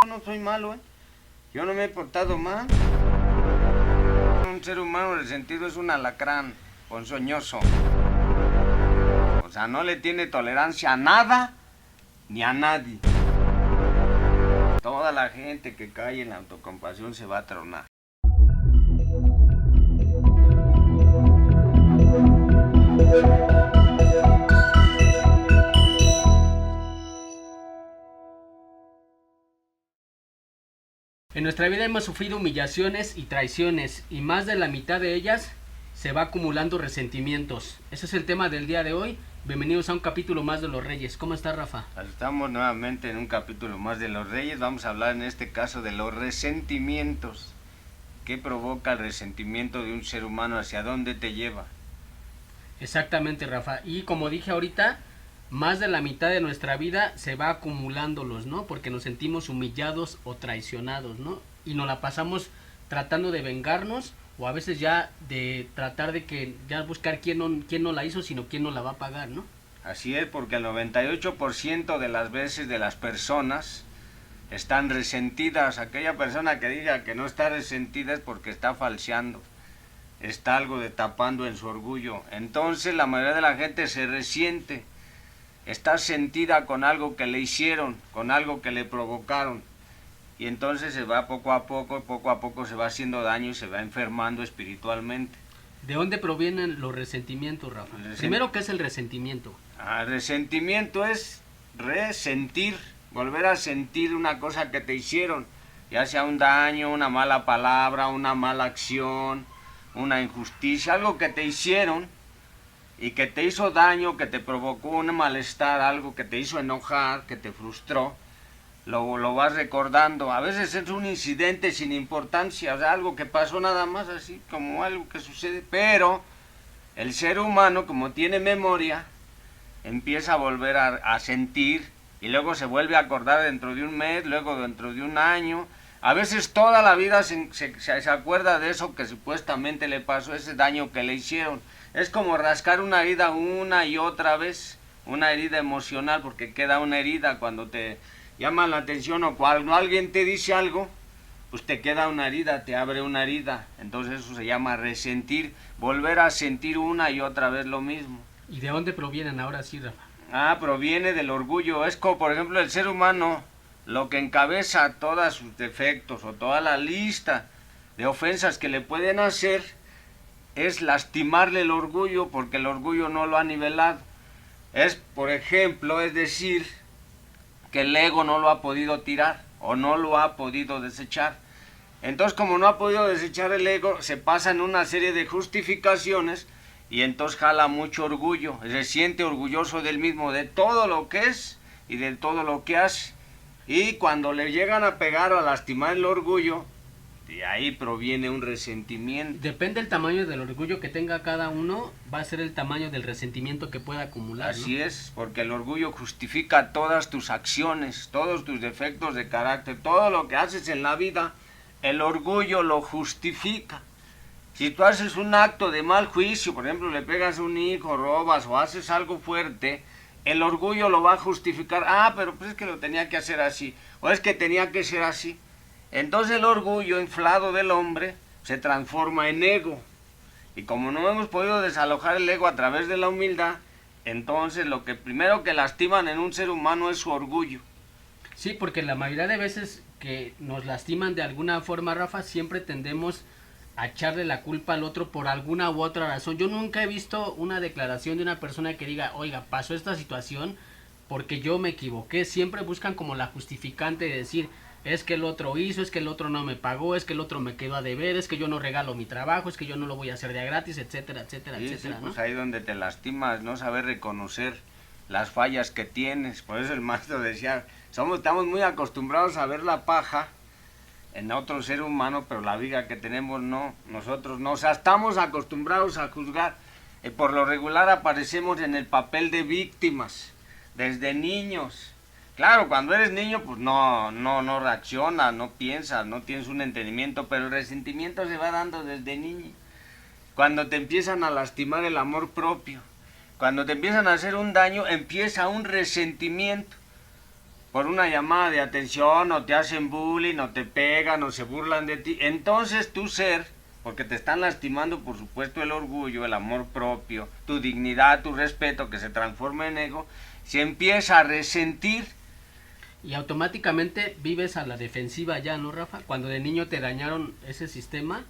no soy malo, ¿eh? Yo no me he portado mal. Un ser humano resentido es un alacrán ponzoñoso. O sea, no le tiene tolerancia a nada ni a nadie. Toda la gente que cae en la autocompasión se va a tronar. En nuestra vida hemos sufrido humillaciones y traiciones, y más de la mitad de ellas se va acumulando resentimientos. Ese es el tema del día de hoy. Bienvenidos a un capítulo más de Los Reyes. ¿Cómo está, Rafa? Estamos nuevamente en un capítulo más de Los Reyes. Vamos a hablar en este caso de los resentimientos. ¿Qué provoca el resentimiento de un ser humano? ¿Hacia dónde te lleva? Exactamente, Rafa. Y como dije ahorita, más de la mitad de nuestra vida se va acumulándolos, ¿no? Porque nos sentimos humillados o traicionados, ¿no? Y nos la pasamos tratando de vengarnos, o a veces ya de tratar de que ya buscar quién no la hizo, sino quién no la va a pagar, ¿no? Así es, porque el 98% de las veces de las personas están resentidas. Aquella persona que diga que no está resentida es porque está falseando, está algo de tapando en su orgullo. Entonces la mayoría de la gente se resiente, está sentida con algo que le hicieron, con algo que le provocaron. Y entonces se va poco a poco se va haciendo daño y se va enfermando espiritualmente. ¿De dónde provienen los resentimientos, Rafa? Primero, ¿qué es el resentimiento? Resentimiento es resentir, volver a sentir una cosa que te hicieron, ya sea un daño, una mala palabra, una mala acción, una injusticia, algo que te hicieron y que te hizo daño, que te provocó un malestar, algo que te hizo enojar, que te frustró. Lo vas recordando. A veces es un incidente sin importancia, o sea, algo que pasó nada más, así como algo que sucede, pero el ser humano, como tiene memoria, empieza a volver a sentir y luego se vuelve a acordar dentro de un mes, luego dentro de un año. A veces toda la vida se acuerda de eso que supuestamente le pasó, ese daño que le hicieron. Es como rascar una herida una y otra vez, una herida emocional, porque queda una herida cuando te llama la atención o cuando alguien te dice algo, pues te queda una herida, te abre una herida. Entonces eso se llama resentir, volver a sentir una y otra vez lo mismo. ¿Y de dónde provienen ahora sí, Rafa? Proviene del orgullo. Es como, por ejemplo, el ser humano, lo que encabeza todos sus defectos o toda la lista de ofensas que le pueden hacer es lastimarle el orgullo, porque el orgullo no lo ha nivelado. Es, por ejemplo, es decir, que el ego no lo ha podido tirar o no lo ha podido desechar. Entonces, como no ha podido desechar el ego, se pasa en una serie de justificaciones y entonces jala mucho orgullo, se siente orgulloso del mismo, de todo lo que es y de todo lo que hace. Y cuando le llegan a pegar o a lastimar el orgullo, de ahí proviene un resentimiento. Depende del tamaño del orgullo que tenga cada uno, va a ser el tamaño del resentimiento que pueda acumular, Así ¿no? es, porque el orgullo justifica todas tus acciones, todos tus defectos de carácter, todo lo que haces en la vida, el orgullo lo justifica. Si tú haces un acto de mal juicio, por ejemplo, le pegas a un hijo, robas o haces algo fuerte, el orgullo lo va a justificar. Pero pues es que lo tenía que hacer así, o es que tenía que ser así. Entonces el orgullo inflado del hombre se transforma en ego. Y como no hemos podido desalojar el ego a través de la humildad, entonces lo que primero que lastiman en un ser humano es su orgullo. Sí, porque la mayoría de veces que nos lastiman de alguna forma, Rafa, siempre tendemos a echarle la culpa al otro por alguna u otra razón. Yo nunca he visto una declaración de una persona que diga, oiga, pasó esta situación porque yo me equivoqué. Siempre buscan como la justificante de decir, es que el otro hizo, es que el otro no me pagó, es que el otro me quedó a deber, es que yo no regalo mi trabajo, es que yo no lo voy a hacer de a gratis, etcétera, etcétera, Sí, etcétera, sí, ¿no? pues ahí donde te lastimas, no saber reconocer las fallas que tienes. Por eso el maestro decía, estamos muy acostumbrados a ver la paja en otro ser humano, pero la viga que tenemos no, nosotros no. O sea, estamos acostumbrados a juzgar. Por lo regular aparecemos en el papel de víctimas, desde niños. Claro, cuando eres niño, pues no reaccionas, no piensas, no tienes un entendimiento, pero el resentimiento se va dando desde niño. Cuando te empiezan a lastimar el amor propio, cuando te empiezan a hacer un daño, empieza un resentimiento. por una llamada de atención, o te hacen bullying, o te pegan, o se burlan de ti, entonces tu ser, porque te están lastimando, por supuesto, el orgullo, el amor propio, tu dignidad, tu respeto, que se transforma en ego, se empieza a resentir. Y automáticamente vives a la defensiva ya, ¿no, Rafa? Cuando de niño te dañaron ese sistema,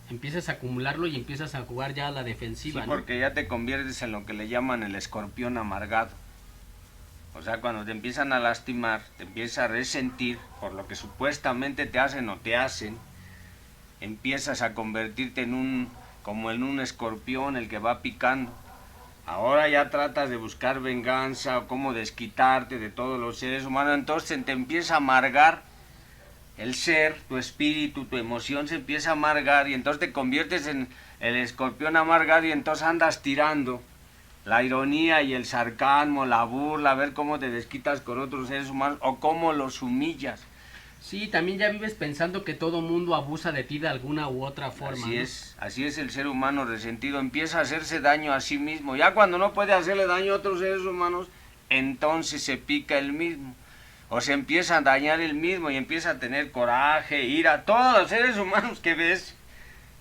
empiezas a acumularlo y empiezas a jugar ya a la defensiva, Sí, ¿no? porque ya te conviertes en lo que le llaman el escorpión amargado. O sea, cuando te empiezan a lastimar, te empiezas a resentir por lo que supuestamente te hacen o te hacen, empiezas a convertirte como en un escorpión el que va picando. Ahora ya tratas de buscar venganza o cómo desquitarte de todos los seres humanos, entonces te empieza a amargar el ser, tu espíritu, tu emoción se empieza a amargar y entonces te conviertes en el escorpión amargado y entonces andas tirando la ironía y el sarcasmo, la burla, a ver cómo te desquitas con otros seres humanos o cómo los humillas. Sí, también ya vives pensando que todo mundo abusa de ti de alguna u otra forma. Así ¿no? así es el ser humano resentido, empieza a hacerse daño a sí mismo. Ya cuando no puede hacerle daño a otros seres humanos, entonces se pica el mismo. O se empieza a dañar el mismo y empieza a tener coraje, ira. Todos los seres humanos que ves,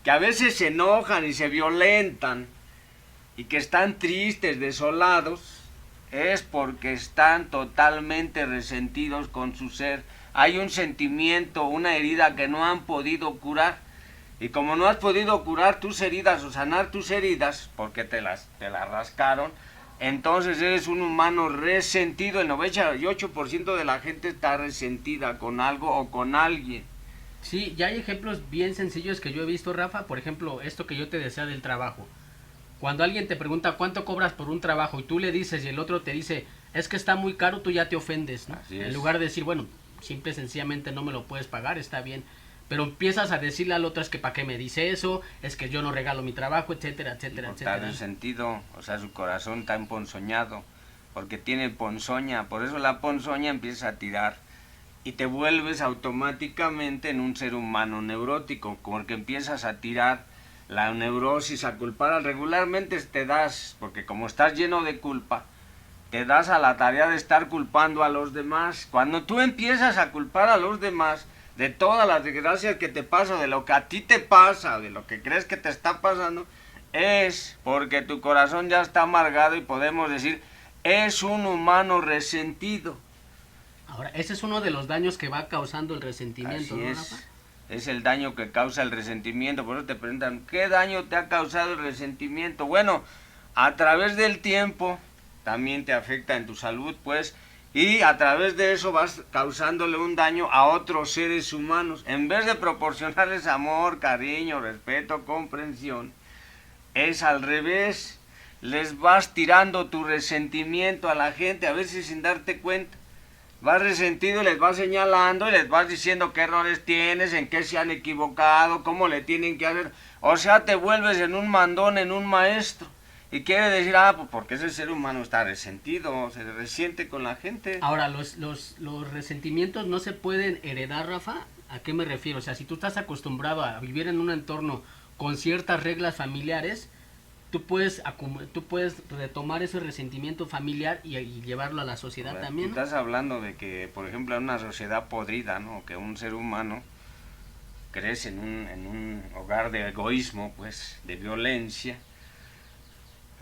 que a veces se enojan y se violentan, y que están tristes, desolados, es porque están totalmente resentidos con su ser. Hay un sentimiento, una herida que no han podido curar. Y como no has podido curar tus heridas o sanar tus heridas, porque te las rascaron, entonces eres un humano resentido. El 98% de la gente está resentida con algo o con alguien. Sí, ya hay ejemplos bien sencillos que yo he visto, Rafa. Por ejemplo, esto que yo te decía del trabajo. Cuando alguien te pregunta cuánto cobras por un trabajo y tú le dices y el otro te dice, es que está muy caro, tú ya te ofendes, ¿no? En lugar de decir, bueno, simple y sencillamente no me lo puedes pagar, está bien. Pero empiezas a decirle al otro, es que para qué me dice eso, es que yo no regalo mi trabajo, etcétera, etcétera, etcétera. Está resentido, o sea, su corazón está emponzoñado, porque tiene ponzoña, por eso la ponzoña empieza a tirar. Y te vuelves automáticamente en un ser humano neurótico, porque empiezas a tirar la neurosis, a culpar. Regularmente te das, porque como estás lleno de culpa, te das a la tarea de estar culpando a los demás. Cuando tú empiezas a culpar a los demás de todas las desgracias que te pasan, de lo que a ti te pasa, de lo que crees que te está pasando, es porque tu corazón ya está amargado y podemos decir, es un humano resentido. Ahora, ese es uno de los daños que va causando el resentimiento, Así ¿no, es. Rafa? Es el daño que causa el resentimiento. Por eso te preguntan, ¿qué daño te ha causado el resentimiento? Bueno, a través del tiempo también te afecta en tu salud, pues, y a través de eso vas causándole un daño a otros seres humanos. En vez de proporcionarles amor, cariño, respeto, comprensión, es al revés. Les vas tirando tu resentimiento a la gente, a veces sin darte cuenta. Vas resentido y les vas señalando y les vas diciendo qué errores tienes, en qué se han equivocado, cómo le tienen que hacer. O sea, te vuelves en un mandón, en un maestro. Y quiere decir, pues porque ese ser humano está resentido, se resiente con la gente. Ahora, los resentimientos no se pueden heredar, Rafa. ¿A qué me refiero? O sea, si tú estás acostumbrado a vivir en un entorno con ciertas reglas familiares, tú puedes retomar ese resentimiento familiar y llevarlo a la sociedad también, Tú ¿no? estás hablando de que, por ejemplo, en una sociedad podrida, ¿no? Que un ser humano crece en un hogar de egoísmo, pues, de violencia.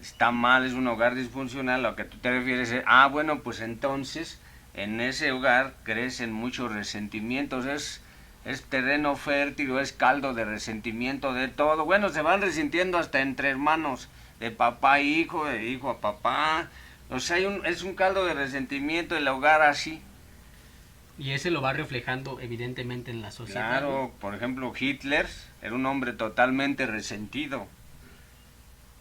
Está mal, es un hogar disfuncional. Lo que tú te refieres es, bueno, pues entonces en ese hogar crecen muchos resentimientos. Es terreno fértil o es caldo de resentimiento de todo. Bueno, se van resintiendo hasta entre hermanos, de papá a hijo, de hijo a papá. O sea, es un caldo de resentimiento el hogar así. Y ese lo va reflejando evidentemente en la sociedad. Claro, ¿no? por ejemplo, Hitler era un hombre totalmente resentido.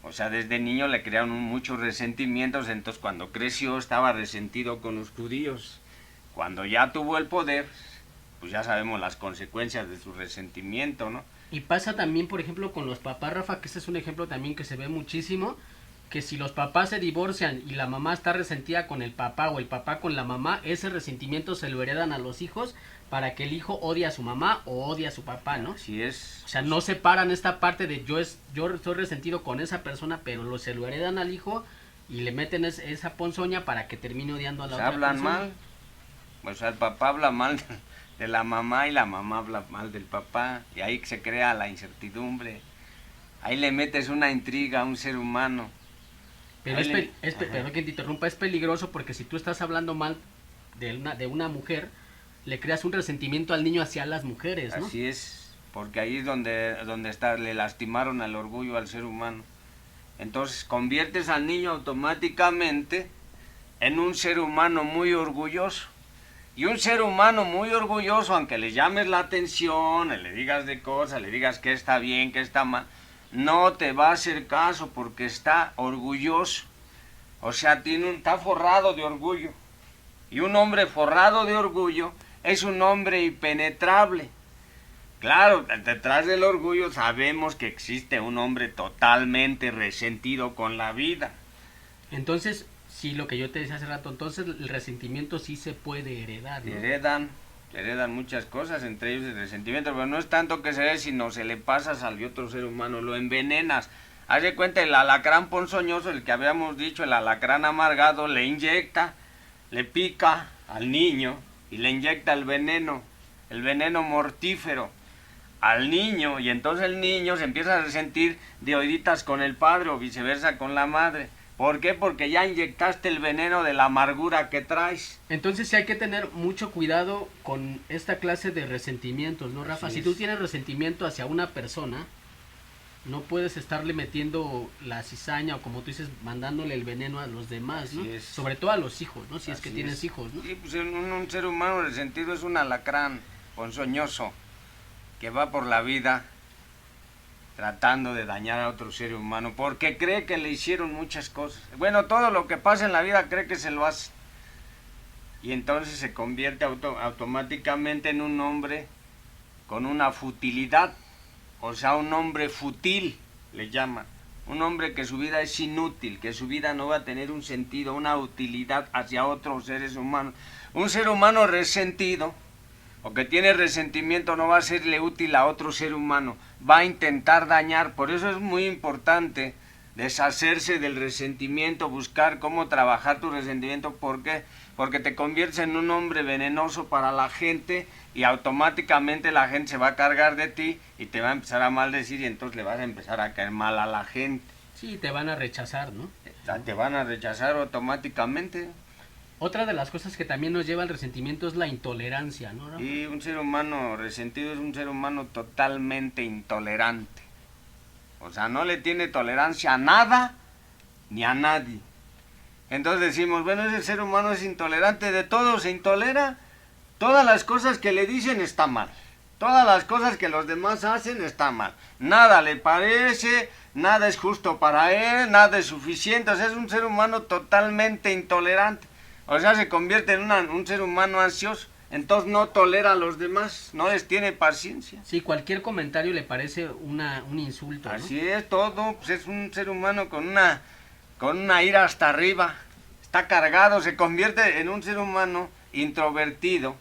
O sea, desde niño le crearon muchos resentimientos, entonces cuando creció estaba resentido con los judíos. Cuando ya tuvo el poder, pues ya sabemos las consecuencias de su resentimiento, ¿no? Y pasa también, por ejemplo, con los papás, Rafa, que ese es un ejemplo también que se ve muchísimo, que si los papás se divorcian y la mamá está resentida con el papá o el papá con la mamá, ese resentimiento se lo heredan a los hijos para que el hijo odie a su mamá o odie a su papá, ¿no? Así es. O sea, no separan esta parte de yo estoy resentido con esa persona, pero se lo heredan al hijo y le meten esa ponzoña para que termine odiando a la otra hablan persona. mal. O sea, el papá habla mal de la mamá y la mamá habla mal del papá. Y ahí se crea la incertidumbre. Ahí le metes una intriga a un ser humano. Pero perdón que te interrumpa, es peligroso porque si tú estás hablando mal de una mujer, le creas un resentimiento al niño hacia las mujeres, ¿no? Así es, porque ahí es donde está, le lastimaron el orgullo al ser humano. Entonces conviertes al niño automáticamente en un ser humano muy orgulloso. Y un ser humano muy orgulloso, aunque le llames la atención, le digas de cosas, le digas que está bien, que está mal, no te va a hacer caso porque está orgulloso. O sea, está forrado de orgullo. Y un hombre forrado de orgullo es un hombre impenetrable. Claro, detrás del orgullo sabemos que existe un hombre totalmente resentido con la vida. Entonces, sí, lo que yo te decía hace rato, entonces el resentimiento sí se puede heredar, ¿no? Heredan muchas cosas, entre ellos el resentimiento, pero no es tanto que se dé, sino se le pasas al otro ser humano, lo envenenas. Haz de cuenta, el alacrán ponzoñoso, el que habíamos dicho, el alacrán amargado, le inyecta, le pica al niño y le inyecta el veneno mortífero al niño, y entonces el niño se empieza a resentir de oíditas con el padre o viceversa con la madre. ¿Por qué? Porque ya inyectaste el veneno de la amargura que traes. Entonces sí hay que tener mucho cuidado con esta clase de resentimientos, ¿no, Rafa? Si tú tienes resentimiento hacia una persona, no puedes estarle metiendo la cizaña o, como tú dices, mandándole el veneno a los demás, ¿no? Sobre todo a los hijos, ¿no? Si es que tienes hijos, ¿no? Sí, pues un ser humano resentido es un alacrán ponzoñoso que va por la vida tratando de dañar a otro ser humano porque cree que le hicieron muchas cosas. Bueno, todo lo que pasa en la vida cree que se lo hace. Y entonces se convierte automáticamente en un hombre con una futilidad. O sea, un hombre fútil, le llaman. Un hombre que su vida es inútil, que su vida no va a tener un sentido, una utilidad hacia otros seres humanos. Un ser humano resentido o que tiene resentimiento no va a serle útil a otro ser humano, va a intentar dañar. Por eso es muy importante deshacerse del resentimiento, buscar cómo trabajar tu resentimiento. ¿Por qué? Porque te conviertes en un hombre venenoso para la gente y automáticamente la gente se va a cargar de ti y te va a empezar a maldecir y entonces le vas a empezar a caer mal a la gente. Sí, te van a rechazar, ¿no? Te van a rechazar automáticamente. Otra de las cosas que también nos lleva al resentimiento es la intolerancia, ¿no, Rafa? Y un ser humano resentido es un ser humano totalmente intolerante. O sea, no le tiene tolerancia a nada ni a nadie. Entonces decimos, bueno, ese ser humano es intolerante, de todo se intolera, todas las cosas que le dicen está mal. Todas las cosas que los demás hacen está mal. Nada le parece, nada es justo para él, nada es suficiente. O sea, es un ser humano totalmente intolerante. O sea, se convierte en un ser humano ansioso, entonces no tolera a los demás, no les tiene paciencia. Sí, cualquier comentario le parece un insulto, ¿no? Así es, todo, pues es un ser humano con una ira hasta arriba, está cargado, se convierte en un ser humano introvertido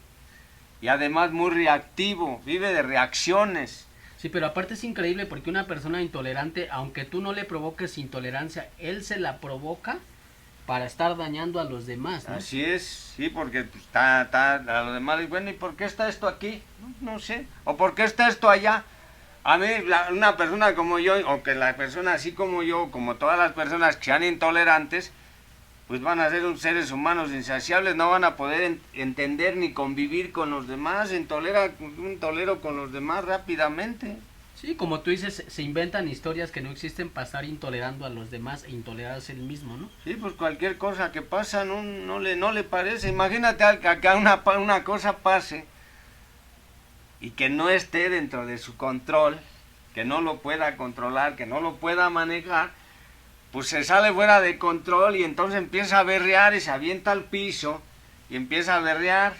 y además muy reactivo, vive de reacciones. Sí, pero aparte es increíble porque una persona intolerante, aunque tú no le provoques intolerancia, él se la provoca para estar dañando a los demás, ¿no? Así es, sí, porque pues, está a los demás, y bueno, ¿y por qué está esto aquí? No sé, o ¿por qué está esto allá? A mí, una persona como yo, o que la persona así como yo, como todas las personas que sean intolerantes, pues van a ser seres humanos insaciables, no van a poder entender ni convivir con los demás, tolero con los demás rápidamente. Sí, como tú dices, se inventan historias que no existen para estar intolerando a los demás e intolerarse el mismo, ¿no? Sí, pues cualquier cosa que pasa no le parece. Imagínate que una cosa pase y que no esté dentro de su control, que no lo pueda controlar, que no lo pueda manejar, pues se sale fuera de control y entonces empieza a berrear y se avienta al piso y empieza a berrear.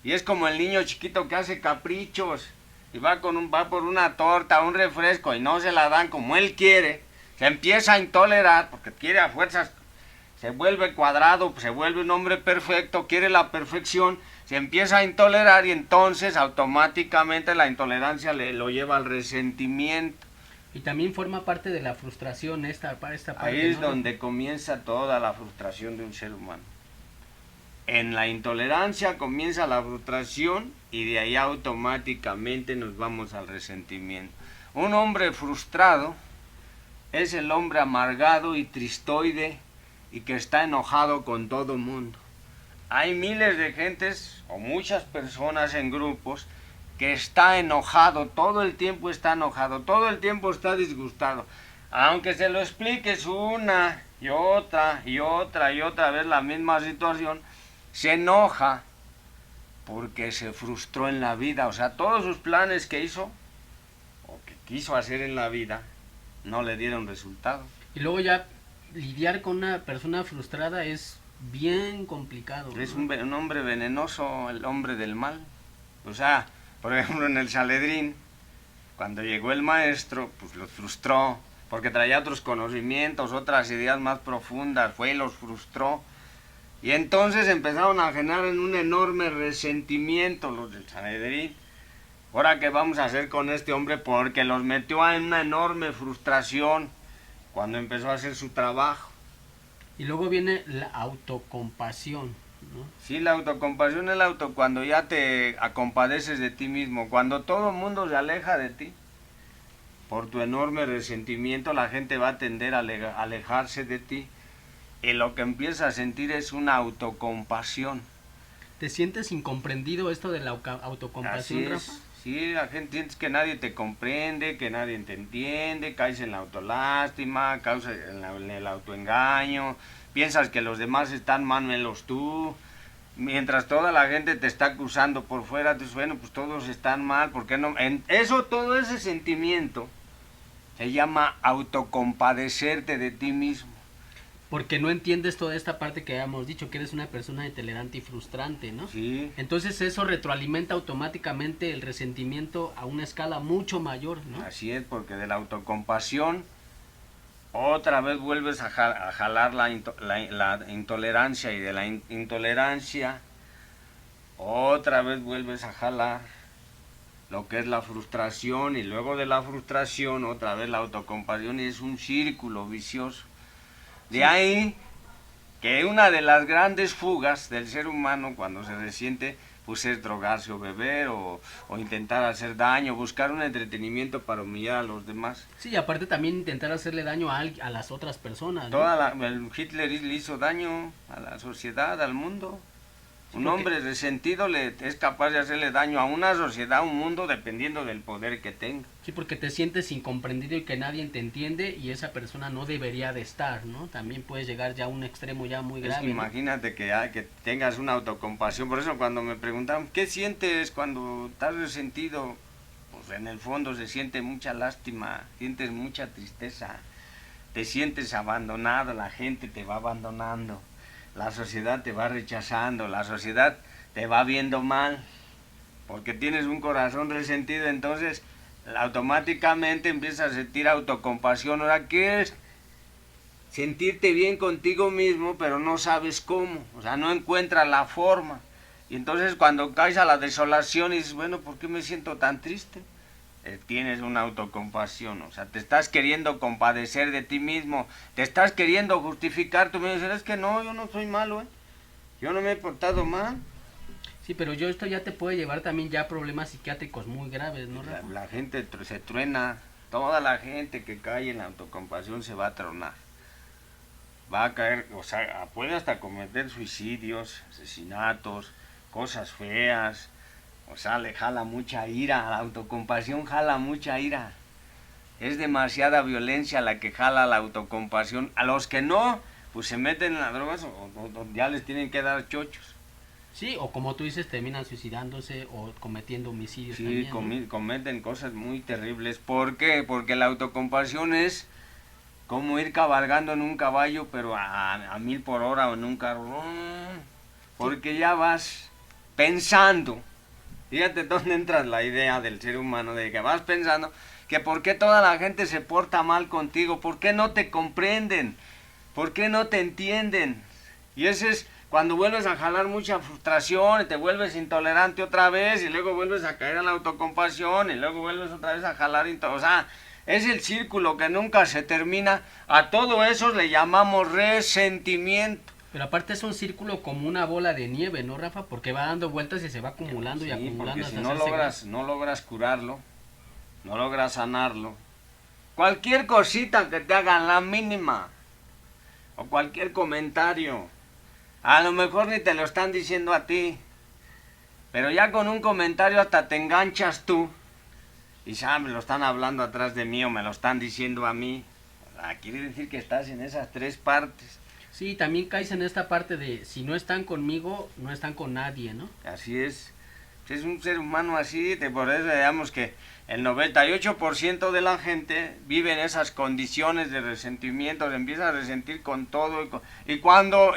Y es como el niño chiquito que hace caprichos y va por una torta, un refresco y no se la dan como él quiere, se empieza a intolerar porque quiere a fuerzas, se vuelve cuadrado, se vuelve un hombre perfecto, quiere la perfección, se empieza a intolerar y entonces automáticamente la intolerancia lo lleva al resentimiento. Y también forma parte de la frustración esta parte. Ahí es ¿no? donde comienza toda la frustración de un ser humano. En la intolerancia comienza la frustración y de ahí automáticamente nos vamos al resentimiento. Un hombre frustrado es el hombre amargado y tristoide y que está enojado con todo el mundo. Hay miles de gentes o muchas personas en grupos que está enojado, todo el tiempo está enojado, todo el tiempo está disgustado. Aunque se lo expliques una y otra y otra y otra vez la misma situación, se enoja porque se frustró en la vida. O sea, todos sus planes que hizo o que quiso hacer en la vida no le dieron resultado. Y luego ya lidiar con una persona frustrada es bien complicado, ¿no? Es un hombre venenoso, el hombre del mal. O sea, por ejemplo, en el Sanedrín, cuando llegó el maestro, pues los frustró, porque traía otros conocimientos, otras ideas más profundas, fue y los frustró. Y entonces empezaron a generar en un enorme resentimiento los del Sanedrín. Ahora, ¿qué vamos a hacer con este hombre? Porque los metió en una enorme frustración cuando empezó a hacer su trabajo. Y luego viene la autocompasión, ¿no? Sí, la autocompasión es cuando ya te acompadeces de ti mismo, cuando todo el mundo se aleja de ti. Por tu enorme resentimiento la gente va a tender a alejarse de ti. Y lo que empieza a sentir es una autocompasión. ¿Te sientes incomprendido esto de la autocompasión, Así es. Rafa? Sí, la gente siente que nadie te comprende, que nadie te entiende, caes en la autolástima, caes en el autoengaño, piensas que los demás están mal menos tú, mientras toda la gente te está acusando por fuera, dices, bueno, pues todos están mal, ¿por qué no? Todo ese sentimiento se llama autocompadecerte de ti mismo. Porque no entiendes toda esta parte que habíamos dicho, que eres una persona intolerante y frustrante, ¿no? Sí. Entonces eso retroalimenta automáticamente el resentimiento a una escala mucho mayor, ¿no? Así es, porque de la autocompasión otra vez vuelves a jalar la intolerancia, y de la intolerancia otra vez vuelves a jalar lo que es la frustración, y luego de la frustración otra vez la autocompasión, y es un círculo vicioso. De ahí que una de las grandes fugas del ser humano cuando se resiente, pues es drogarse o beber o intentar hacer daño, buscar un entretenimiento para humillar a los demás. Sí, y aparte también intentar hacerle daño a las otras personas, ¿no? El Hitler le hizo daño a la sociedad, al mundo. Sí, Un hombre resentido es capaz de hacerle daño a una sociedad, a un mundo, dependiendo del poder que tenga. Sí, porque te sientes incomprendido y que nadie te entiende y esa persona no debería de estar, ¿no? También puedes llegar ya a un extremo ya muy grave. Es que imagínate, ¿no? Que tengas una autocompasión. Por eso cuando me preguntaban, ¿qué sientes cuando estás resentido? Pues en el fondo se siente mucha lástima, sientes mucha tristeza, te sientes abandonado, la gente te va abandonando. La sociedad te va rechazando, la sociedad te va viendo mal, porque tienes un corazón resentido, entonces automáticamente empiezas a sentir autocompasión. Ahora, ¿qué es? Sentirte bien contigo mismo, pero no sabes cómo, o sea, no encuentras la forma. Y entonces cuando caes a la desolación y dices, bueno, ¿por qué me siento tan triste? Tienes una autocompasión, o sea, te estás queriendo compadecer de ti mismo, te estás queriendo justificar, tú me dices, es que no, yo no soy malo, yo no me he portado mal. Sí, pero esto ya te puede llevar también ya a problemas psiquiátricos muy graves, ¿no, Rafa? La gente se truena, toda la gente que cae en la autocompasión se va a tronar, va a caer, o sea, puede hasta cometer suicidios, asesinatos, cosas feas. O sea, le jala mucha ira, la autocompasión jala mucha ira. Es demasiada violencia la que jala la autocompasión. A los que no, pues se meten en las drogas o ya les tienen que dar chochos. Sí, o como tú dices, terminan suicidándose o cometiendo homicidios. Sí, también, ¿no? cometen cosas muy terribles. ¿Por qué? Porque la autocompasión es como ir cabalgando en un caballo, pero a 1000 por hora o en un carro. Porque ya vas pensando. Fíjate dónde entra la idea del ser humano, de que vas pensando que por qué toda la gente se porta mal contigo, por qué no te comprenden, por qué no te entienden. Y ese es cuando vuelves a jalar mucha frustración y te vuelves intolerante otra vez y luego vuelves a caer en la autocompasión y luego vuelves otra vez a jalar, o sea, es el círculo que nunca se termina. A todo eso le llamamos resentimiento. Pero aparte es un círculo como una bola de nieve, ¿no, Rafa? Porque va dando vueltas y se va acumulando y Sí, acumulando porque hasta si no hacerse logras, no logras curarlo, no logras sanarlo, cualquier cosita que te hagan, la mínima, o cualquier comentario, a lo mejor ni te lo están diciendo a ti, pero ya con un comentario hasta te enganchas tú, y ya me lo están hablando atrás de mí o me lo están diciendo a mí. Quiere decir que estás en esas tres partes. Sí, también caes en esta parte de si no están conmigo, no están con nadie, ¿no? Así es. Es un ser humano así, por eso digamos que el 98% de la gente vive en esas condiciones de resentimiento, se empieza a resentir con todo y cuando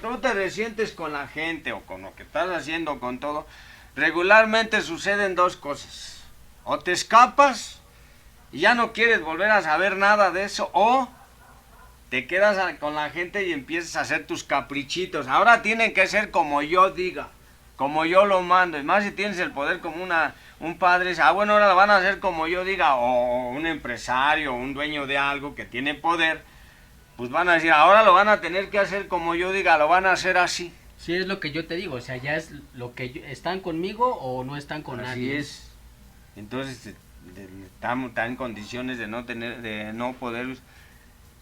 tú te resientes con la gente o con lo que estás haciendo con todo, regularmente suceden dos cosas. O te escapas y ya no quieres volver a saber nada de eso, o te quedas con la gente y empiezas a hacer tus caprichitos. Ahora tienen que ser como yo diga, como yo lo mando. Y más si tienes el poder como un padre, bueno, ahora lo van a hacer como yo diga. O un empresario, o un dueño de algo que tiene poder, pues van a decir, ahora lo van a tener que hacer como yo diga, lo van a hacer así. Sí, es lo que yo te digo, o sea, ya es lo que están conmigo o no están con nadie. Así es. Entonces están en condiciones de no poder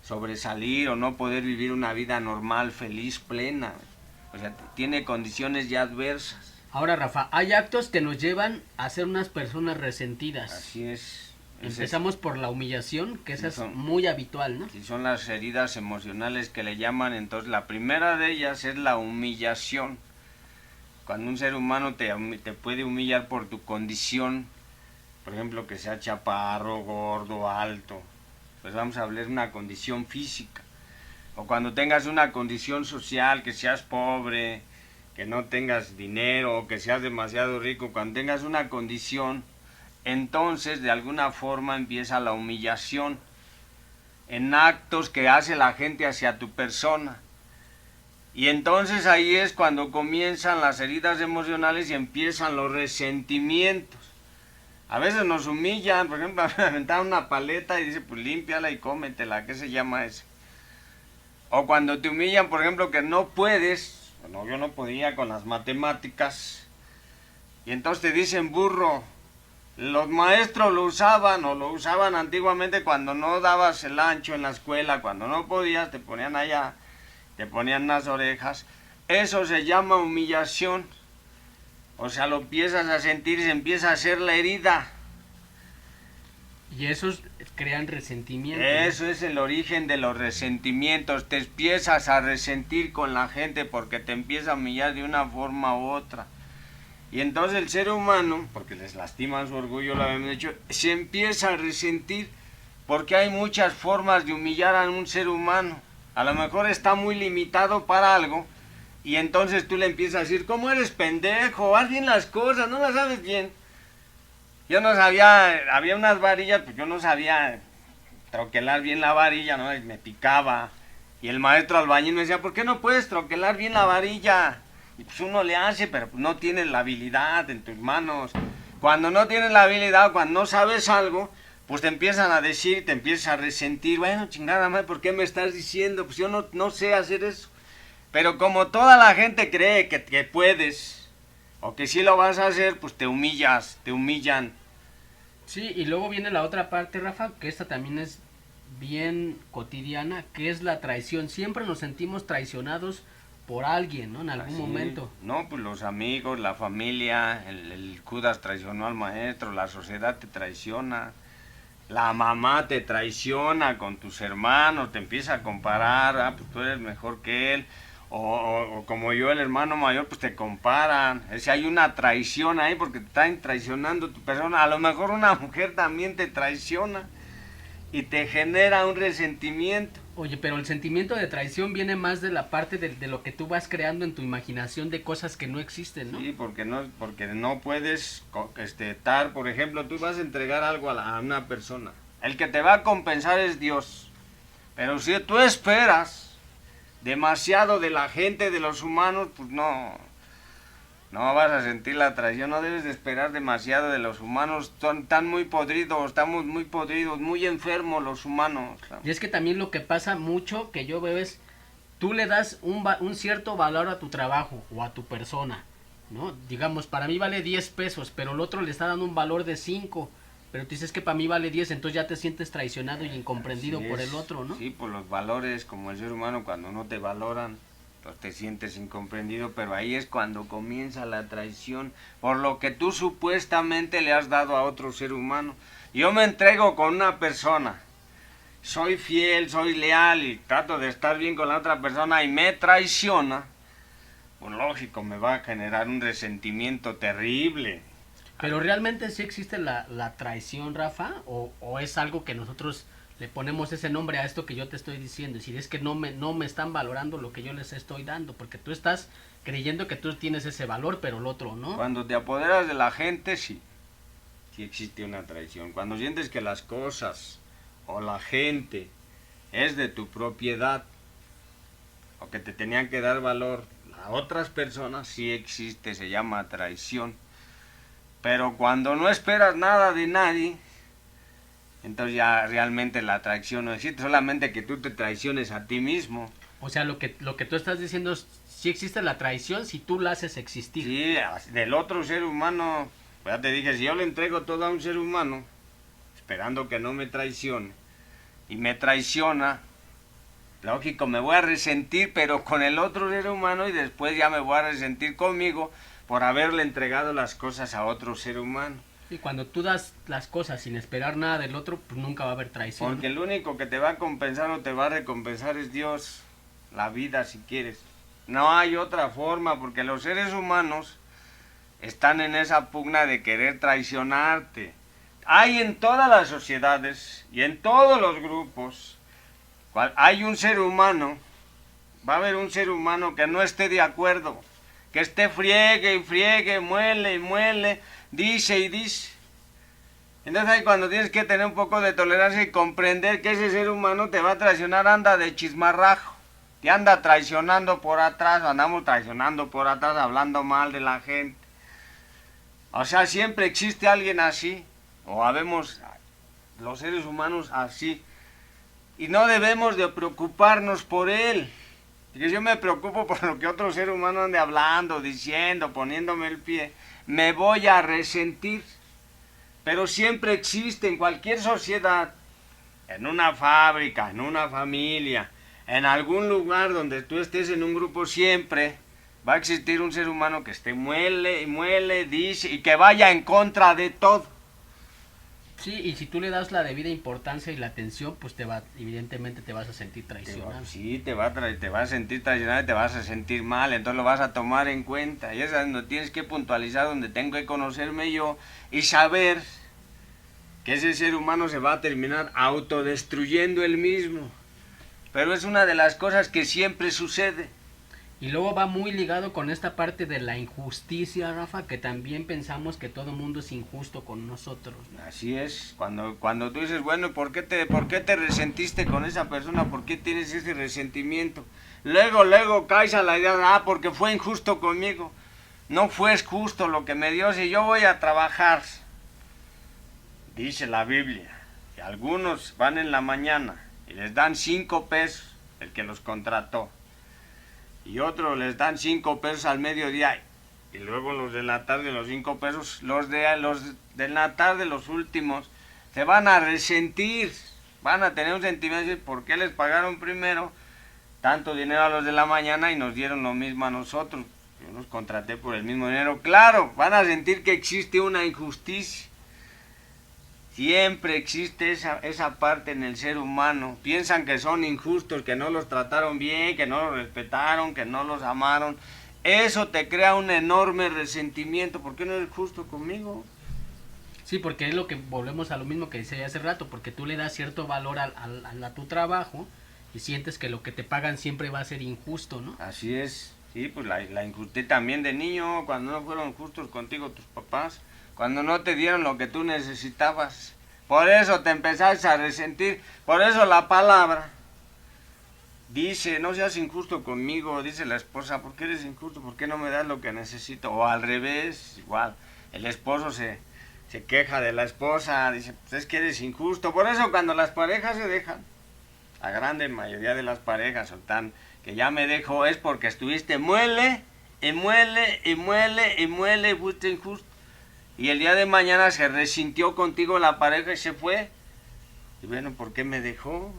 sobresalir o no poder vivir una vida normal, feliz, plena. O sea, tiene condiciones ya adversas. Ahora, Rafa, hay actos que nos llevan a ser unas personas resentidas. Así es. Empezamos por la humillación, que esa es son, muy habitual, ¿no? Sí, son las heridas emocionales que le llaman. Entonces, la primera de ellas es la humillación. Cuando un ser humano te puede humillar por tu condición, por ejemplo, que sea chaparro, gordo, alto, pues vamos a hablar de una condición física. O cuando tengas una condición social, que seas pobre, que no tengas dinero, o que seas demasiado rico, cuando tengas una condición, entonces de alguna forma empieza la humillación en actos que hace la gente hacia tu persona. Y entonces ahí es cuando comienzan las heridas emocionales y empiezan los resentimientos. A veces nos humillan, por ejemplo, me aventaron una paleta y dice, pues límpiala y cómetela, ¿qué se llama eso? O cuando te humillan, por ejemplo, que no puedes, bueno, yo no podía con las matemáticas, y entonces te dicen burro. Los maestros lo usaban o lo usaban antiguamente cuando no dabas el ancho en la escuela, cuando no podías, te ponían allá, te ponían las orejas. Eso se llama humillación. O sea, lo empiezas a sentir y se empieza a hacer la herida. Y esos crean resentimiento. Eso es el origen de los resentimientos. Te empiezas a resentir con la gente porque te empieza a humillar de una forma u otra. Y entonces el ser humano, porque les lastima su orgullo, lo habíamos dicho, se empieza a resentir porque hay muchas formas de humillar a un ser humano. A lo mejor está muy limitado para algo y entonces tú le empiezas a decir, ¿cómo eres pendejo? Haz bien las cosas, no las sabes bien. Yo no sabía, había unas varillas, pues yo no sabía troquelar bien la varilla, ¿no? Y me picaba. Y el maestro albañil me decía, ¿por qué no puedes troquelar bien la varilla? Y pues uno le hace, pero pues no tienes la habilidad en tus manos. Cuando no tienes la habilidad, cuando no sabes algo, pues te empiezan a decir, te empiezas a resentir. Bueno, chingada madre, ¿por qué me estás diciendo? Pues yo no sé hacer eso. Pero como toda la gente cree que puedes, o que sí lo vas a hacer, pues te humillas, te humillan. Sí, y luego viene la otra parte, Rafa, que esta también es bien cotidiana, que es la traición. Siempre nos sentimos traicionados por alguien, ¿no? En algún Así, momento. No, pues los amigos, la familia, el Judas traicionó al maestro, la sociedad te traiciona, la mamá te traiciona con tus hermanos, te empieza a comparar, pues tú eres mejor que él, o como yo, el hermano mayor, pues te comparan. Si hay una traición ahí porque te están traicionando tu persona, a lo mejor una mujer también te traiciona y te genera un resentimiento. Oye, pero el sentimiento de traición viene más de la parte de lo que tú vas creando en tu imaginación de cosas que no existen, ¿no? Sí, porque no puedes estar, por ejemplo, tú vas a entregar algo a una persona. El que te va a compensar es Dios. Pero si tú esperas demasiado de la gente, de los humanos, pues no vas a sentir la traición. No debes de esperar demasiado de los humanos. Están muy podridos, estamos muy podridos, muy enfermos los humanos. Y es que también lo que pasa mucho que yo veo es tú le das un cierto valor a tu trabajo o a tu persona, ¿no? Digamos, para mí vale 10 pesos, pero el otro le está dando un valor de 5, pero tú dices que para mí vale 10, entonces ya te sientes traicionado y incomprendido por el otro, ¿no? Sí, por los valores, como el ser humano, cuando no te valoran, pues te sientes incomprendido, pero ahí es cuando comienza la traición, por lo que tú supuestamente le has dado a otro ser humano. Yo me entrego con una persona, soy fiel, soy leal y trato de estar bien con la otra persona y me traiciona, pues lógico, me va a generar un resentimiento terrible. Pero realmente sí existe la traición, Rafa, o es algo que nosotros le ponemos ese nombre a esto que yo te estoy diciendo. Es decir, es que no me están valorando lo que yo les estoy dando, porque tú estás creyendo que tú tienes ese valor, pero el otro no. Cuando te apoderas de la gente, sí existe una traición. Cuando sientes que las cosas o la gente es de tu propiedad, o que te tenían que dar valor a otras personas, sí existe, se llama traición. Pero cuando no esperas nada de nadie, entonces ya realmente la traición no existe, solamente que tú te traiciones a ti mismo. O sea, lo que tú estás diciendo es, sí existe la traición si tú la haces existir. Sí, del otro ser humano, pues ya te dije, si yo le entrego todo a un ser humano, esperando que no me traicione, y me traiciona, lógico, me voy a resentir, pero con el otro ser humano, y después ya me voy a resentir conmigo por haberle entregado las cosas a otro ser humano. Y cuando tú das las cosas sin esperar nada del otro, pues nunca va a haber traición. Porque el único que te va a compensar o te va a recompensar es Dios, la vida si quieres. No hay otra forma, porque los seres humanos están en esa pugna de querer traicionarte. Hay en todas las sociedades y en todos los grupos, hay un ser humano, va a haber un ser humano que no esté de acuerdo, que esté friegue y friegue, muele y muele, dice y dice. Entonces ahí cuando tienes que tener un poco de tolerancia y comprender que ese ser humano te va a traicionar, anda de chismarrajo, te anda traicionando por atrás, andamos traicionando por atrás, hablando mal de la gente. O sea, siempre existe alguien así, o habemos los seres humanos así, y no debemos de preocuparnos por él. Porque yo me preocupo por lo que otro ser humano ande hablando, diciendo, poniéndome el pie, me voy a resentir. Pero siempre existe en cualquier sociedad, en una fábrica, en una familia, en algún lugar donde tú estés en un grupo, siempre va a existir un ser humano que esté muele y muele, dice, y que vaya en contra de todo. Sí, y si tú le das la debida importancia y la atención, pues evidentemente te vas a sentir traicionado. Sí, te vas a sentir traicionado y te vas a sentir mal, entonces lo vas a tomar en cuenta. Y es donde tienes que puntualizar, donde tengo que conocerme yo y saber que ese ser humano se va a terminar autodestruyendo él mismo. Pero es una de las cosas que siempre sucede. Y luego va muy ligado con esta parte de la injusticia, Rafa, que también pensamos que todo el mundo es injusto con nosotros, ¿no? Así es, cuando tú dices, bueno, ¿por qué te resentiste con esa persona? ¿Por qué tienes ese resentimiento? Luego caes a la idea, porque fue injusto conmigo. No fue justo lo que me dio, si yo voy a trabajar. Dice la Biblia, que algunos van en la mañana y les dan 5 pesos, el que los contrató. Y otros les dan 5 pesos al mediodía. Y luego los de la tarde, los 5 pesos, los de la tarde, los últimos, se van a resentir. Van a tener un sentimiento de por qué les pagaron primero tanto dinero a los de la mañana y nos dieron lo mismo a nosotros. Yo los contraté por el mismo dinero. Claro, van a sentir que existe una injusticia. Siempre existe esa parte en el ser humano. Piensan que son injustos, que no los trataron bien, que no los respetaron, que no los amaron. Eso te crea un enorme resentimiento. ¿Por qué no eres justo conmigo? Sí, porque es lo que volvemos a lo mismo que decía hace rato, porque tú le das cierto valor a tu trabajo y sientes que lo que te pagan siempre va a ser injusto, ¿no? Así es. Sí, pues la injusticia también de niño, cuando no fueron justos contigo tus papás. Cuando no te dieron lo que tú necesitabas. Por eso te empezaste a resentir. Por eso la palabra dice, no seas injusto conmigo, dice la esposa, ¿por qué eres injusto? ¿Por qué no me das lo que necesito? O al revés, igual, el esposo se queja de la esposa, dice, pues es que eres injusto. Por eso cuando las parejas se dejan, la gran mayoría de las parejas son tan que ya me dejó, es porque estuviste muele, y muele, y muele, y muele, y fuiste injusto. Y el día de mañana se resintió contigo la pareja y se fue. Y bueno, ¿por qué me dejó?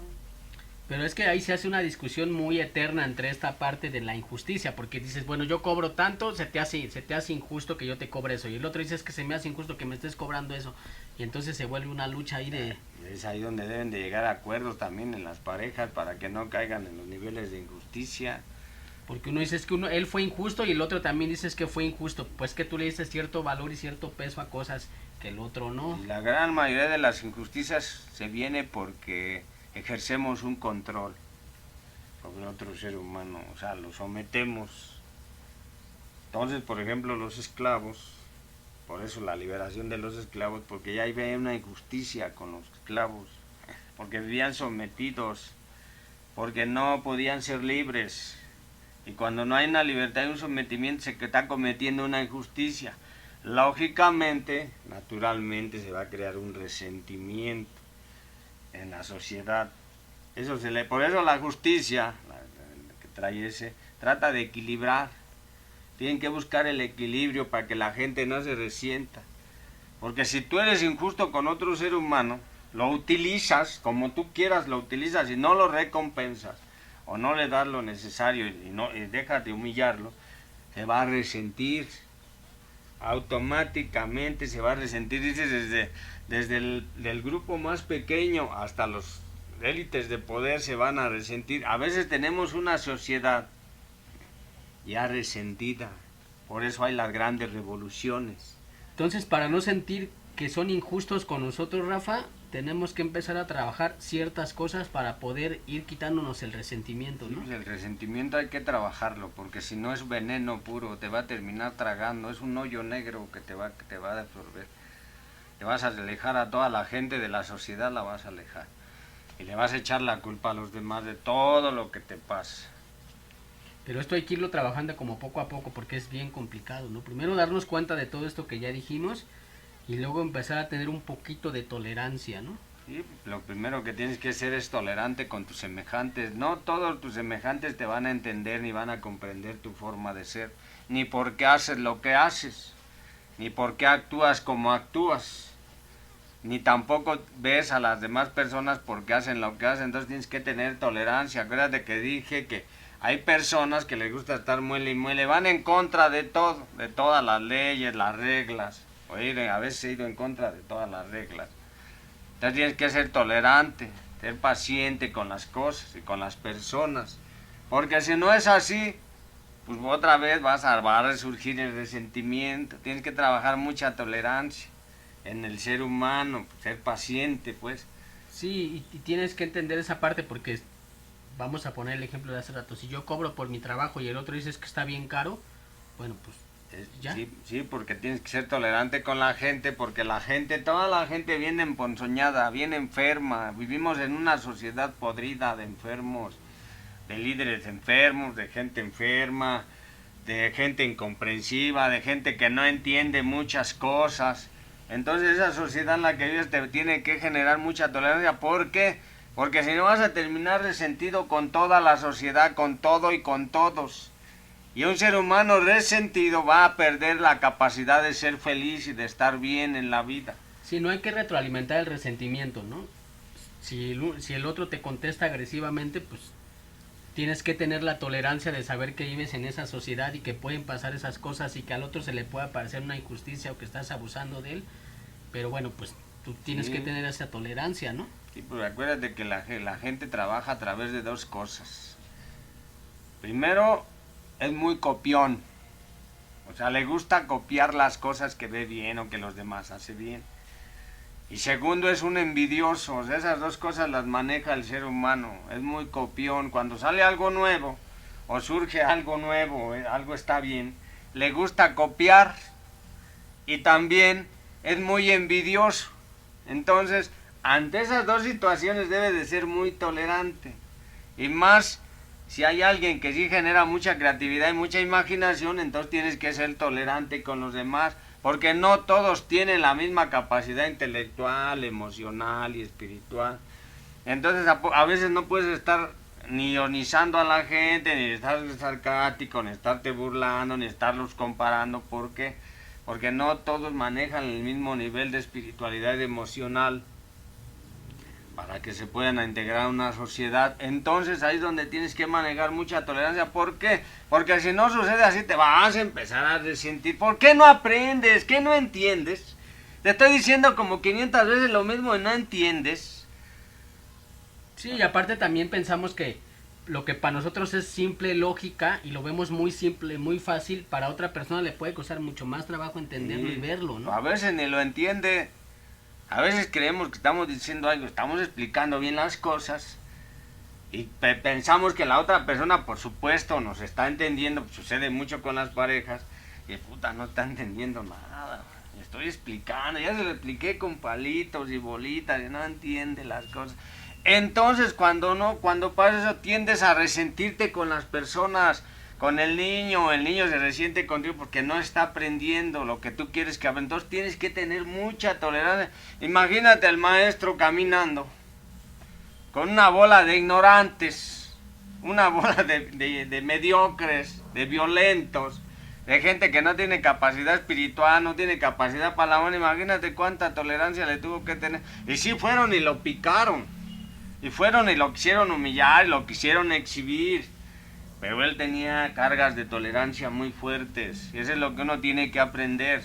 Pero es que ahí se hace una discusión muy eterna entre esta parte de la injusticia, porque dices, bueno, yo cobro tanto, se te hace injusto que yo te cobre eso, y el otro dice, es que se me hace injusto que me estés cobrando eso, y entonces se vuelve una lucha ahí de... Es ahí donde deben de llegar a acuerdos también en las parejas para que no caigan en los niveles de injusticia. Porque uno dice es que él fue injusto y el otro también dices que fue injusto, pues que tú le dices cierto valor y cierto peso a cosas que el otro no. Y la gran mayoría de las injusticias se viene porque ejercemos un control sobre otro ser humano, o sea, lo sometemos. Entonces, por ejemplo, los esclavos, por eso la liberación de los esclavos, porque ya había una injusticia con los esclavos, porque vivían sometidos, porque no podían ser libres. Y cuando no hay una libertad y un sometimiento, se está cometiendo una injusticia. Lógicamente, naturalmente, se va a crear un resentimiento en la sociedad. Por eso la justicia, que trae trata de equilibrar. Tienen que buscar el equilibrio para que la gente no se resienta. Porque si tú eres injusto con otro ser humano, lo utilizas, como tú quieras lo utilizas y no lo recompensas, o no le das lo necesario y dejas de humillarlo, se va a resentir. Automáticamente se va a resentir, dices, desde el grupo más pequeño hasta los élites de poder se van a resentir. A veces tenemos una sociedad ya resentida, por eso hay las grandes revoluciones. Entonces, para no sentir que son injustos con nosotros, Rafa, tenemos que empezar a trabajar ciertas cosas para poder ir quitándonos el resentimiento, ¿no? Sí, el resentimiento hay que trabajarlo, porque si no es veneno puro, te va a terminar tragando, es un hoyo negro que te va a absorber. Te vas a alejar a toda la gente de la sociedad, la vas a alejar. Y le vas a echar la culpa a los demás de todo lo que te pasa. Pero esto hay que irlo trabajando como poco a poco, porque es bien complicado, ¿no? Primero darnos cuenta de todo esto que ya dijimos, y luego empezar a tener un poquito de tolerancia, ¿no? Sí, lo primero que tienes que ser es tolerante con tus semejantes. No todos tus semejantes te van a entender ni van a comprender tu forma de ser, ni por qué haces lo que haces, ni por qué actúas como actúas, ni tampoco ves a las demás personas porque hacen lo que hacen. Entonces tienes que tener tolerancia. Acuérdate que dije que hay personas que les gusta estar muele y muele, van en contra de todo, de todas las leyes, las reglas. Oye, a veces he ido en contra de todas las reglas. Entonces tienes que ser tolerante, ser paciente con las cosas y con las personas. Porque si no es así, pues otra vez va a resurgir el resentimiento. Tienes que trabajar mucha tolerancia en el ser humano, ser paciente, pues. Sí, y tienes que entender esa parte porque vamos a poner el ejemplo de hace rato. Si yo cobro por mi trabajo y el otro dice que está bien caro, bueno, pues ¿ya? Sí, porque tienes que ser tolerante con la gente, porque toda la gente viene emponzoñada, viene enferma. Vivimos en una sociedad podrida de enfermos, de líderes enfermos, de gente enferma, de gente incomprensiva, de gente que no entiende muchas cosas. Entonces esa sociedad en la que vives te tiene que generar mucha tolerancia. ¿Por qué? Porque si no vas a terminar resentido con toda la sociedad, con todo y con todos. Y un ser humano resentido va a perder la capacidad de ser feliz y de estar bien en la vida. Sí, no hay que retroalimentar el resentimiento, ¿no? Si el otro te contesta agresivamente, pues tienes que tener la tolerancia de saber que vives en esa sociedad y que pueden pasar esas cosas y que al otro se le pueda parecer una injusticia o que estás abusando de él. Pero bueno, pues tú tienes que tener esa tolerancia, ¿no? Sí, pero acuérdate que la gente trabaja a través de dos cosas. Primero, es muy copión. O sea, le gusta copiar las cosas que ve bien o que los demás hacen bien. Y segundo, es un envidioso. O sea, esas dos cosas las maneja el ser humano. Es muy copión. Cuando sale algo nuevo o surge algo nuevo, algo está bien, le gusta copiar y también es muy envidioso. Entonces, ante esas dos situaciones debe de ser muy tolerante. Y más, si hay alguien que sí genera mucha creatividad y mucha imaginación, entonces tienes que ser tolerante con los demás, porque no todos tienen la misma capacidad intelectual, emocional y espiritual. Entonces a veces no puedes estar ni ionizando a la gente, ni estar sarcástico, ni estarte burlando, ni estarlos comparando. ¿Por qué? Porque no todos manejan el mismo nivel de espiritualidad emocional para que se puedan integrar a una sociedad. Entonces ahí es donde tienes que manejar mucha tolerancia. ¿Por qué? Porque si no sucede así te vas a empezar a resentir. ¿Por qué no aprendes? ¿Qué no entiendes? Te estoy diciendo como 500 veces lo mismo y no entiendes. Sí, y aparte también pensamos que lo que para nosotros es simple lógica y lo vemos muy simple, muy fácil, para otra persona le puede costar mucho más trabajo entenderlo y verlo, ¿no? A veces ni lo entiende. A veces creemos que estamos diciendo algo, estamos explicando bien las cosas y pensamos que la otra persona, por supuesto, nos está entendiendo. Sucede mucho con las parejas y puta, no está entendiendo nada. Estoy explicando, ya se lo expliqué con palitos y bolitas y no entiende las cosas. Entonces cuando pasa eso tiendes a resentirte con las personas, con el niño se resiente contigo porque no está aprendiendo lo que tú quieres que aprenda. Entonces tienes que tener mucha tolerancia. Imagínate al maestro caminando con una bola de ignorantes, una bola de mediocres, de violentos, de gente que no tiene capacidad espiritual, no tiene capacidad para la buena. Imagínate cuánta tolerancia le tuvo que tener. Y sí fueron y lo picaron, y fueron y lo quisieron humillar, y lo quisieron exhibir. Pero él tenía cargas de tolerancia muy fuertes. Y eso es lo que uno tiene que aprender.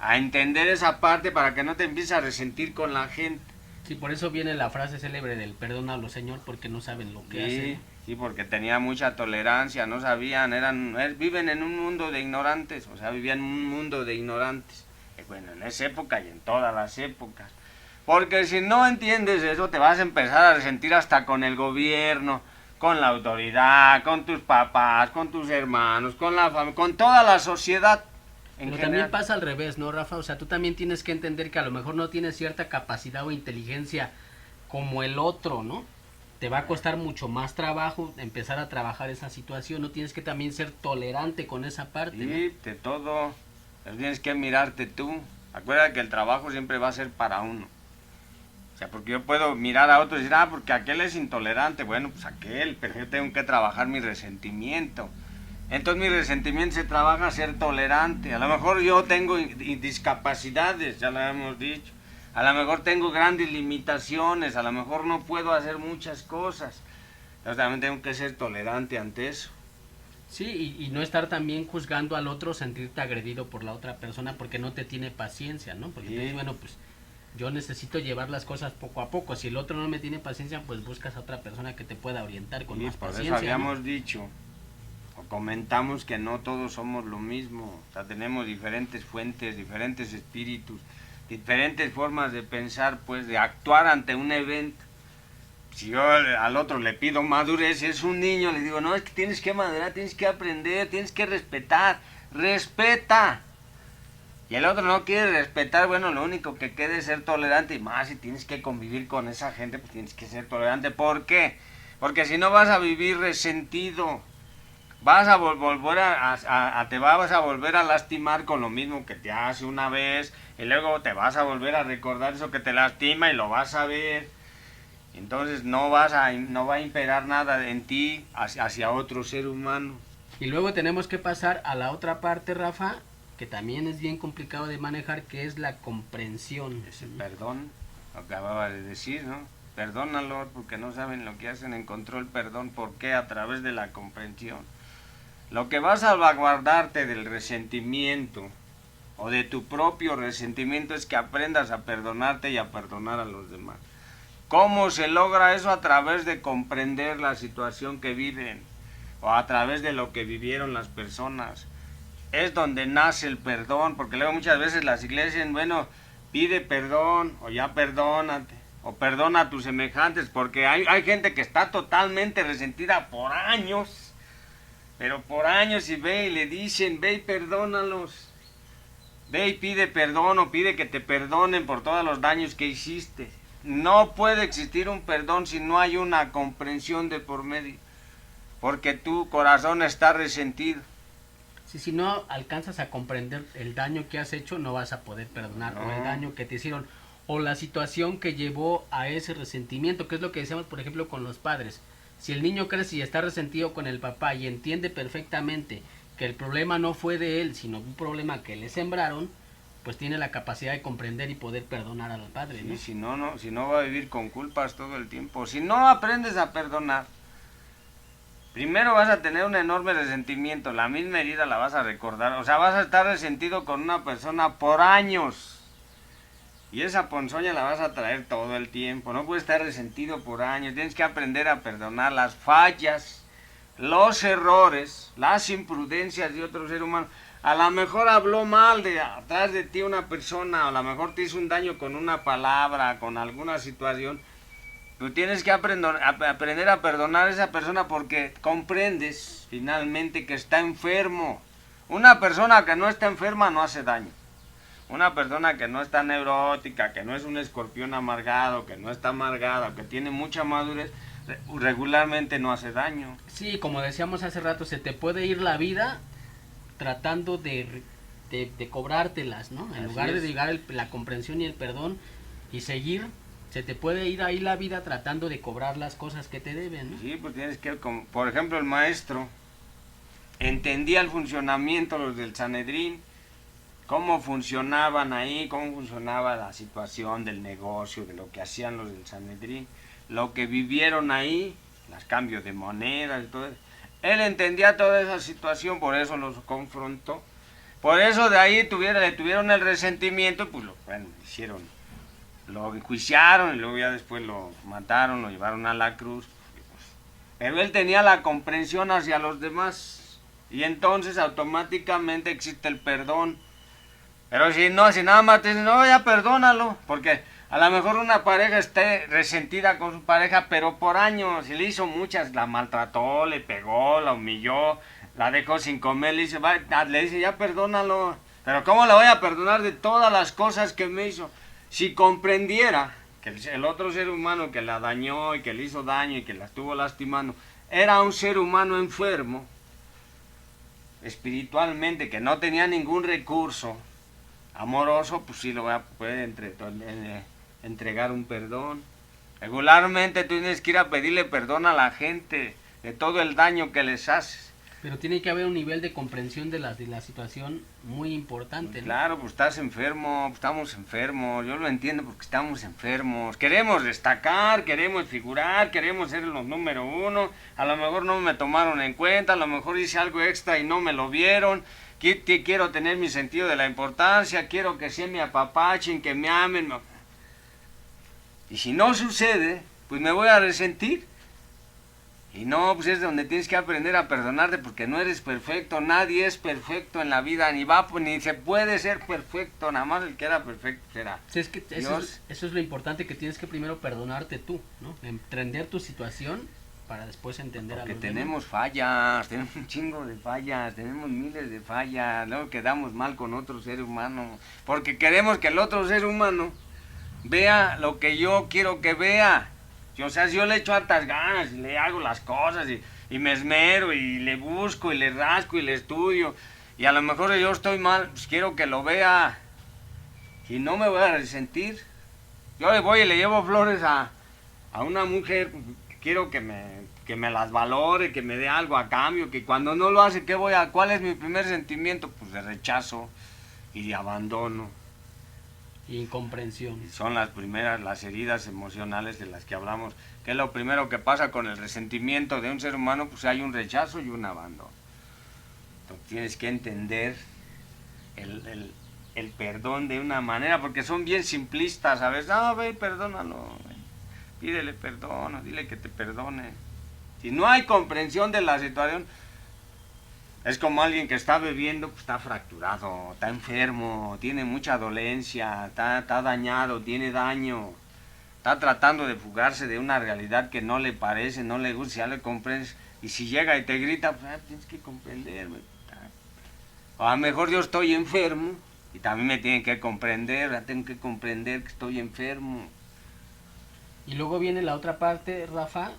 A entender esa parte para que no te empieces a resentir con la gente. Sí, por eso viene la frase célebre del perdónalo, Señor, porque no saben lo que hacen. Sí, porque tenía mucha tolerancia, no sabían, viven en un mundo de ignorantes, o sea, vivían en un mundo de ignorantes. Bueno, en esa época y en todas las épocas. Porque si no entiendes eso, te vas a empezar a resentir hasta con el gobierno, con la autoridad, con tus papás, con tus hermanos, con la familia, con toda la sociedad. Pero también pasa al revés, ¿no, Rafa? O sea, tú también tienes que entender que a lo mejor no tienes cierta capacidad o inteligencia como el otro, ¿no? Te va a costar mucho más trabajo empezar a trabajar esa situación, ¿no? Tienes que también ser tolerante con esa parte, sí, ¿no? de todo. Pero tienes que mirarte tú. Acuérdate que el trabajo siempre va a ser para uno. O sea, porque yo puedo mirar a otro y decir, porque aquel es intolerante. Bueno, pues aquel, pero yo tengo que trabajar mi resentimiento. Entonces mi resentimiento se trabaja a ser tolerante. A lo mejor yo tengo discapacidades, ya lo hemos dicho. A lo mejor tengo grandes limitaciones, a lo mejor no puedo hacer muchas cosas. Entonces también tengo que ser tolerante ante eso. Sí, y no estar también juzgando al otro, sentirte agredido por la otra persona porque no te tiene paciencia, ¿no? Porque Sí. te dices, bueno, pues yo necesito llevar las cosas poco a poco. Si el otro no me tiene paciencia, pues buscas a otra persona que te pueda orientar con más Por paciencia. eso habíamos ¿no? dicho, o comentamos que no todos somos lo mismo. O sea, tenemos diferentes fuentes, diferentes espíritus, diferentes formas de pensar, pues, de actuar ante un evento. Si yo al otro le pido madurez, si es un niño, le digo, no, es que tienes que madurar, tienes que aprender, tienes que respetar, respeta. Y el otro no quiere respetar, bueno, lo único que queda es ser tolerante, y más si tienes que convivir con esa gente, pues tienes que ser tolerante. ¿Por qué? Porque si no vas a vivir resentido, vas a volver te vas a volver a lastimar con lo mismo que te hace una vez, y luego te vas a volver a recordar eso que te lastima y lo vas a ver. Entonces no va a imperar nada en ti hacia otro ser humano. Y luego tenemos que pasar a la otra parte, Rafa, que también es bien complicado de manejar, que es la comprensión. Ese perdón, lo acababa de decir, ¿no? Perdónalo porque no saben lo que hacen, encontró el perdón. ¿Por qué? A través de la comprensión. Lo que va a salvaguardarte del resentimiento o de tu propio resentimiento es que aprendas a perdonarte y a perdonar a los demás. ¿Cómo se logra eso? A través de comprender la situación que viven o a través de lo que vivieron las personas. Es donde nace el perdón, porque luego muchas veces las iglesias dicen, bueno, pide perdón o ya perdónate o perdona a tus semejantes, porque hay gente que está totalmente resentida por años, pero por años, y ve y le dicen, ve y perdónalos, ve y pide perdón o pide que te perdonen por todos los daños que hiciste. No puede existir un perdón si no hay una comprensión de por medio, porque tu corazón está resentido. Si no alcanzas a comprender el daño que has hecho, no vas a poder perdonar, o el daño que te hicieron, o la situación que llevó a ese resentimiento, que es lo que decíamos, por ejemplo, con los padres. Si el niño crece y está resentido con el papá y entiende perfectamente que el problema no fue de él, sino un problema que le sembraron, pues tiene la capacidad de comprender y poder perdonar al padre, ¿no? Sí, si no va a vivir con culpas todo el tiempo. Si no aprendes a perdonar, primero vas a tener un enorme resentimiento, la misma herida la vas a recordar, o sea, vas a estar resentido con una persona por años. Y esa ponzoña la vas a traer todo el tiempo, no puedes estar resentido por años, tienes que aprender a perdonar las fallas, los errores, las imprudencias de otro ser humano. A lo mejor habló mal de atrás de ti una persona, a lo mejor te hizo un daño con una palabra, con alguna situación. Tú tienes que aprender a perdonar a esa persona porque comprendes finalmente que está enfermo. Una persona que no está enferma no hace daño. Una persona que no está neurótica, que no es un escorpión amargado, que no está amargada, que tiene mucha madurez, regularmente no hace daño. Sí, como decíamos hace rato, se te puede ir la vida tratando de cobrártelas, ¿no? En lugar de llegar la comprensión y el perdón y seguir, se te puede ir ahí la vida tratando de cobrar las cosas que te deben, ¿no? Sí, pues tienes que, por ejemplo, el maestro entendía el funcionamiento, los del Sanedrín, cómo funcionaban ahí, cómo funcionaba la situación del negocio, de lo que hacían los del Sanedrín, lo que vivieron ahí, los cambios de monedas y todo eso. Él entendía toda esa situación, por eso los confrontó. Por eso de ahí le tuvieron el resentimiento, pues lo enjuiciaron y luego ya después lo mataron, lo llevaron a la cruz. Pero él tenía la comprensión hacia los demás y entonces automáticamente existe el perdón. Pero si nada más te dicen, no, ya perdónalo, porque a lo mejor una pareja esté resentida con su pareja, pero por años, y le hizo muchas, la maltrató, le pegó, la humilló, la dejó sin comer, le dice, ya perdónalo. Pero ¿cómo la voy a perdonar de todas las cosas que me hizo? Si comprendiera que el otro ser humano que la dañó y que le hizo daño y que la estuvo lastimando, era un ser humano enfermo, espiritualmente, que no tenía ningún recurso amoroso, pues sí lo puede entregar un perdón. Regularmente tú tienes que ir a pedirle perdón a la gente de todo el daño que les haces. Pero tiene que haber un nivel de comprensión de la situación muy importante, ¿no? Claro, pues estás enfermo, pues estamos enfermos, yo lo entiendo porque estamos enfermos. Queremos destacar, queremos figurar, queremos ser los número uno. A lo mejor no me tomaron en cuenta, a lo mejor hice algo extra y no me lo vieron. Quiero tener mi sentido de la importancia, quiero que se me apapachen, que me amen. Y si no sucede, pues me voy a resentir. Y no, pues es donde tienes que aprender a perdonarte porque no eres perfecto, nadie es perfecto en la vida, ni se puede ser perfecto, nada más el que era perfecto será. Sí, es que eso es lo importante, que tienes que primero perdonarte tú, ¿no? Entender tu situación para después entender porque a los tenemos fallas, tenemos un chingo de fallas, tenemos miles de fallas, luego quedamos mal con otro ser humano, porque queremos que el otro ser humano vea lo que yo quiero que vea. O sea, si yo le echo hartas ganas y le hago las cosas y me esmero y le busco y le rasco y le estudio y a lo mejor yo estoy mal, pues quiero que lo vea y no me voy a resentir. Yo le voy y le llevo flores a una mujer, quiero que me las valore, que me dé algo a cambio, que cuando no lo hace, ¿cuál es mi primer sentimiento? Pues de rechazo y de abandono. Incomprensión. Son las heridas emocionales de las que hablamos, que es lo primero que pasa con el resentimiento de un ser humano, pues hay un rechazo y un abandono. Entonces tienes que entender el perdón de una manera, porque son bien simplistas, a veces, ve, perdónalo, pídele perdón, dile que te perdone. Si no hay comprensión de la situación, es como alguien que está bebiendo, pues está fracturado, está enfermo, tiene mucha dolencia, está dañado, tiene daño, está tratando de fugarse de una realidad que no le parece, no le gusta, ya le comprendes, y si llega y te grita, pues tienes que comprenderme. O a lo mejor yo estoy enfermo y también me tienen que comprender, tengo que comprender que estoy enfermo. Y luego viene la otra parte, Rafa,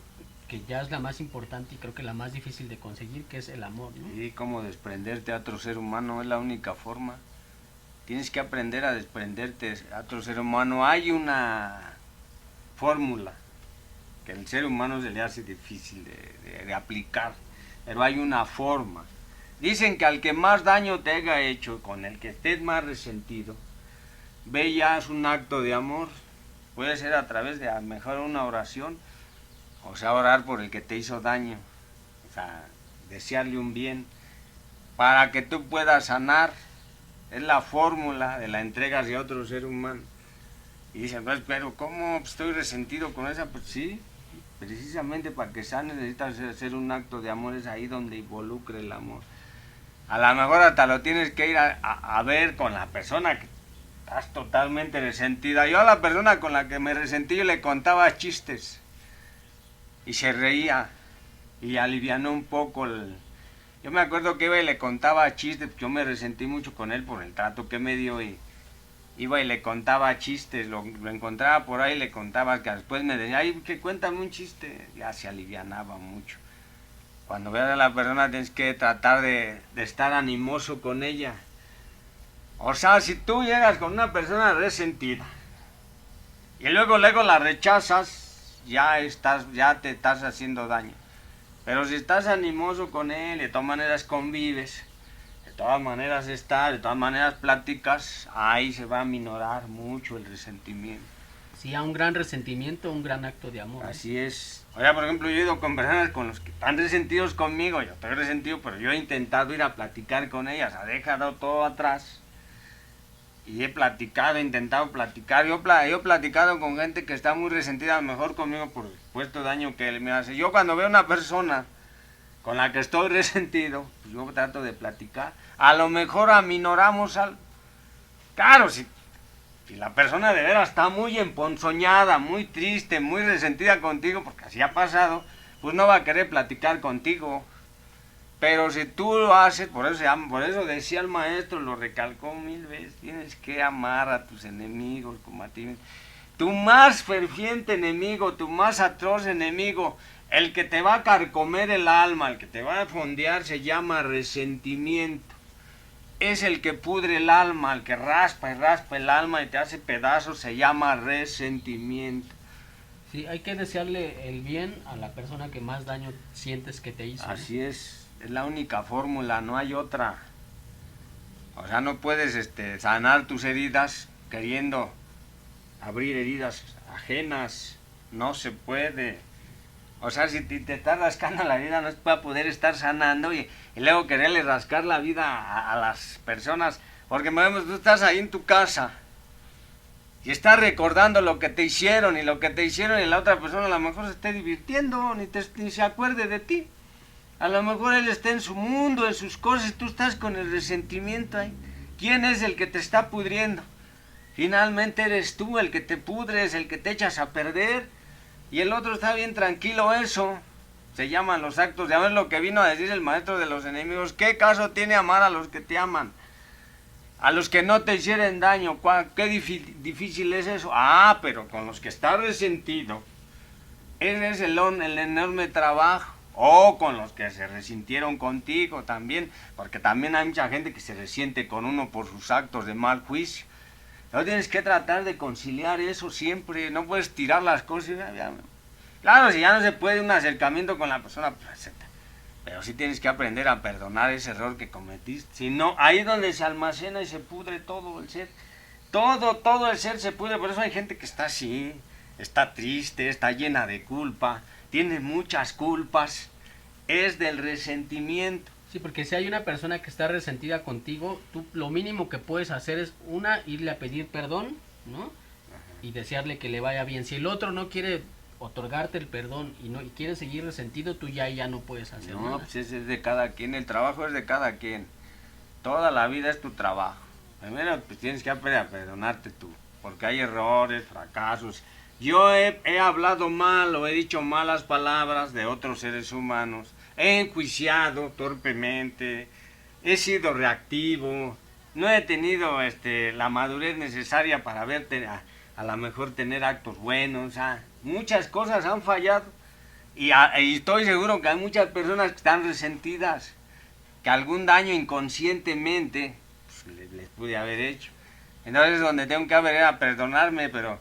que ya es la más importante y creo que la más difícil de conseguir, que es el amor, ¿no? Sí, cómo desprenderte a otro ser humano es la única forma. Tienes que aprender a desprenderte a otro ser humano. Hay una fórmula que el ser humano se le hace difícil de aplicar, pero hay una forma. Dicen que al que más daño te haya hecho, con el que estés más resentido, ve ya es un acto de amor. Puede ser a través de a lo mejor una oración, o sea, orar por el que te hizo daño, o sea, desearle un bien, para que tú puedas sanar. Es la fórmula de la entrega hacia otro ser humano. Y dicen, pues, pero ¿cómo estoy resentido con esa? Pues sí, precisamente para que sanes necesitas hacer un acto de amor, es ahí donde involucre el amor. A lo mejor hasta lo tienes que ir a ver con la persona que estás totalmente resentida. Yo a la persona con la que me resentí le contaba chistes y se reía y alivianó un poco el... Yo me acuerdo que iba y le contaba chistes, yo me resentí mucho con él por el trato que me dio y iba y le contaba chistes, lo encontraba por ahí y le contaba, que después me decía, ay, que cuéntame un chiste, ya se alivianaba mucho. Cuando veas a la persona tienes que tratar de estar animoso con ella. O sea, si tú llegas con una persona resentida y luego la rechazas, ya te estás haciendo daño. Pero si estás animoso con él, de todas maneras convives, de todas maneras estás, de todas maneras platicas, ahí se va a minorar mucho el resentimiento. Sí, a un gran resentimiento, un gran acto de amor. Así es. Oye, por ejemplo, yo he ido con personas con los que están resentidos conmigo, yo estoy resentido, pero yo he intentado ir a platicar con ellas, ha dejado todo atrás. Y he platicado, he intentado platicar. Yo he platicado con gente que está muy resentida, a lo mejor conmigo por el supuesto daño que él me hace. Yo cuando veo una persona con la que estoy resentido, pues yo trato de platicar. A lo mejor aminoramos algo. Claro, si la persona de veras está muy emponzoñada, muy triste, muy resentida contigo, porque así ha pasado, pues no va a querer platicar contigo. Pero si tú lo haces, por eso decía el maestro, lo recalcó 1000 veces, tienes que amar a tus enemigos como a ti mismo. Tu más ferviente enemigo, tu más atroz enemigo, el que te va a carcomer el alma, el que te va a fondear, se llama resentimiento. Es el que pudre el alma, el que raspa y raspa el alma y te hace pedazos, se llama resentimiento. Sí, hay que desearle el bien a la persona que más daño sientes que te hizo. Así es la única fórmula, no hay otra. O sea, no puedes sanar tus heridas queriendo abrir heridas ajenas, no se puede. O sea, si te estás rascando la vida no es para poder estar sanando y luego quererle rascar la vida a las personas. Porque, por ejemplo, tú estás ahí en tu casa y estás recordando lo que te hicieron y la otra persona a lo mejor se esté divirtiendo, ni se acuerde de ti. A lo mejor él está en su mundo, en sus cosas, tú estás con el resentimiento ahí. ¿Quién es el que te está pudriendo? Finalmente eres tú el que te pudres, el que te echas a perder. Y el otro está bien tranquilo, eso. Se llaman los actos de amor, lo que vino a decir el maestro de los enemigos. ¿Qué caso tiene amar a los que te aman? A los que no te hicieron daño. ¿Qué difícil es eso? Ah, pero con los que estás resentido. Ese es el enorme trabajo. O con los que se resintieron contigo también, porque también hay mucha gente que se resiente con uno por sus actos de mal juicio. No tienes que tratar de conciliar eso siempre, no puedes tirar las cosas. Claro, si ya no se puede un acercamiento con la persona, pues, pero sí tienes que aprender a perdonar ese error que cometiste. Si no, ahí es donde se almacena y se pudre todo el ser. Todo el ser se pudre, por eso hay gente que está así, está triste, está llena de culpa. Tiene muchas culpas, es del resentimiento. Sí, porque si hay una persona que está resentida contigo, tú lo mínimo que puedes hacer es irle a pedir perdón, ¿no? Y desearle que le vaya bien. Si el otro no quiere otorgarte el perdón y quiere seguir resentido, tú ya no puedes hacer nada. No, pues ese es de cada quien, el trabajo es de cada quien. Toda la vida es tu trabajo. Primero pues tienes que aprender a perdonarte tú, porque hay errores, fracasos. Yo he hablado mal o he dicho malas palabras de otros seres humanos, he enjuiciado torpemente, he sido reactivo, no he tenido la madurez necesaria para verte a lo mejor tener actos buenos, muchas cosas han fallado y estoy seguro que hay muchas personas que están resentidas, que algún daño inconscientemente pues, les pude haber hecho. Entonces donde tengo que aprender a perdonarme, pero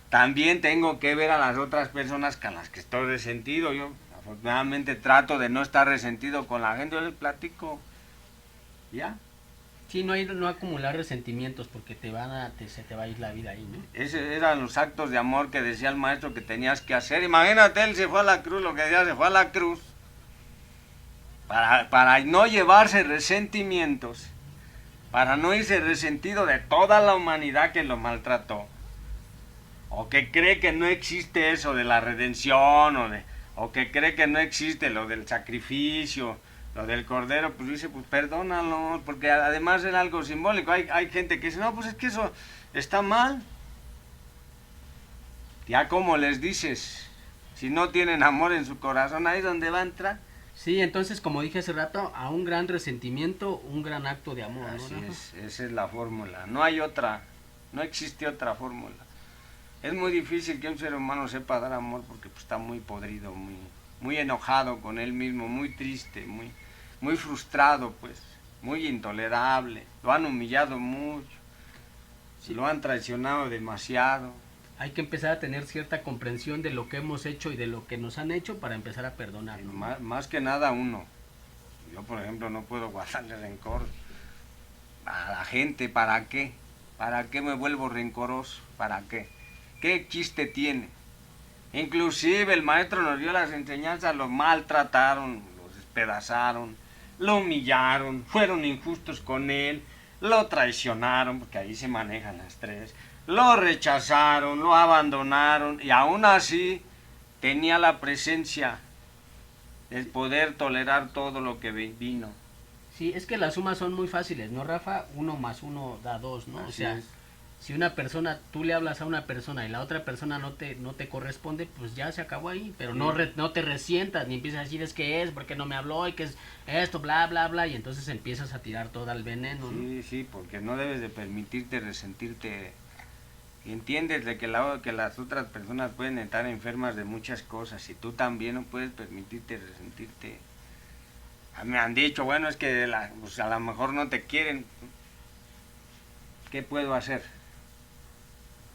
también tengo que ver a las otras personas con las que estoy resentido. Yo afortunadamente trato de no estar resentido con la gente, yo les platico, ya. Sí, no acumular resentimientos porque se te va a ir la vida ahí, ¿no? Esos eran los actos de amor que decía el maestro que tenías que hacer. Imagínate, él se fue a la cruz, lo que decía, se fue a la cruz para no llevarse resentimientos, para no irse resentido de toda la humanidad que lo maltrató, o que cree que no existe eso de la redención, o que cree que no existe lo del sacrificio, lo del cordero. Pues dice, pues perdónalo, porque además era algo simbólico. Hay gente que dice, no, pues es que eso está mal. Ya como les dices, si no tienen amor en su corazón, ahí es donde va a entrar. Sí, entonces, como dije hace rato, a un gran resentimiento, un gran acto de amor, Así ¿no, Rafa? es, esa es la fórmula. No hay otra, no existe otra fórmula. Es muy difícil que un ser humano sepa dar amor porque pues, está muy podrido, muy enojado con él mismo, muy triste, muy frustrado, pues, muy intolerable. Lo han humillado mucho, Sí. lo han traicionado demasiado. Hay que empezar a tener cierta comprensión de lo que hemos hecho y de lo que nos han hecho para empezar a perdonar, ¿no? Más que nada uno. Yo, por ejemplo, no puedo guardarle rencor a la gente. ¿Para qué? ¿Para qué me vuelvo rencoroso? ¿Para qué? ¿Qué chiste tiene? Inclusive el maestro nos dio las enseñanzas, lo maltrataron, lo despedazaron, lo humillaron, fueron injustos con él, lo traicionaron, porque ahí se manejan las tres, lo rechazaron, lo abandonaron, y aún así tenía la presencia, el poder tolerar todo lo que vino. Sí, es que las sumas son muy fáciles, ¿no, Rafa? 1 más 1 da 2, ¿no? Así O sea, es. si una persona, tú le hablas a una persona y la otra persona no te corresponde, pues ya se acabó ahí, pero Sí. no te resientas ni empiezas a decir es que es, porque no me habló y que es esto, bla, bla, bla, y entonces empiezas a tirar todo el veneno, ¿no? Sí, sí, porque no debes de permitirte resentirte. Y entiendes de que las otras personas pueden estar enfermas de muchas cosas y tú también no puedes permitirte resentirte. Me han dicho, bueno, es que pues a lo mejor no te quieren. ¿Qué puedo hacer?